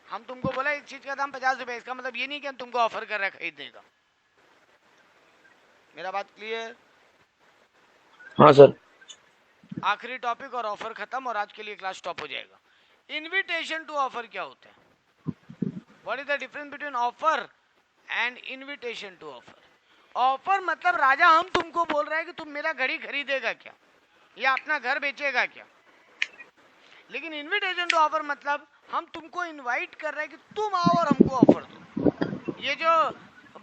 हम तुमको बोला एक चीज का दाम 50 रुपए, इसका मतलब ये नहीं कि हम तुमको ऑफर कर रहे हैं खरीदने का। मेरा बात क्लियर? हाँ सर। आखिरी टॉपिक और ऑफर खत्म और आज के लिए क्लास स्टॉप हो जाएगा। इनविटेशन टू ऑफर क्या होता है? What is the difference between offer and invitation to offer? Offer मतलब राजा हम तुमको बोल रहे हैं कि तुम मेरा घड़ी खरीदेगा क्या या अपना घर बेचेगा क्या। लेकिन इनविटेशन टू ऑफर मतलब हम तुमको इनवाइट कर रहे हैं कि तुम आओ और हमको ऑफर दो। ये जो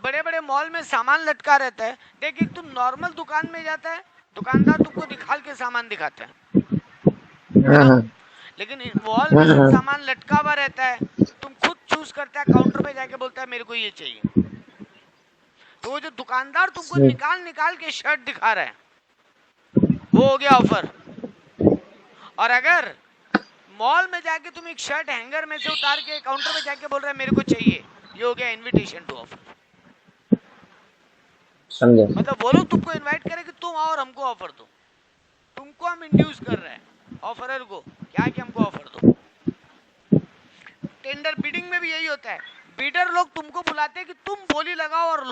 बड़े बड़े मॉल में सामान लटका रहता है, देखिए तुम नॉर्मल दुकान में जाता है, दुकानदार तुमको दिखाल के सामान दिखाता है ना? लेकिन मॉल में जब सामान लटका हुआ रहता है, तुम खुद चूज करता है, काउंटर पे जाके बोलता है मेरे को ये चाहिए। तो वो जो दुकानदार तुमको निकाल निकाल के शर्ट दिखा रहा है, वो हो गया ऑफर। और अगर मॉल में जाके तुम एक शर्ट हैंगर में से उतार के काउंटर पे जाके बोल रहे हैं मेरे को चाहिए, ये हो गया इनविटेशन टू ऑफर। समझे। मतलब वो लोग तुमको इनवाइट करे कि तुम आओ और हमको ऑफर दो। तुमको हम इंड्यूस कर रहे हैं ऑफरर को क्या कि हमको ऑफर दो। टेंडर बिडिंग में भी यही होता है, बिडर लोग तुमको बुलाते हैं कि तुम बोली लगाओ और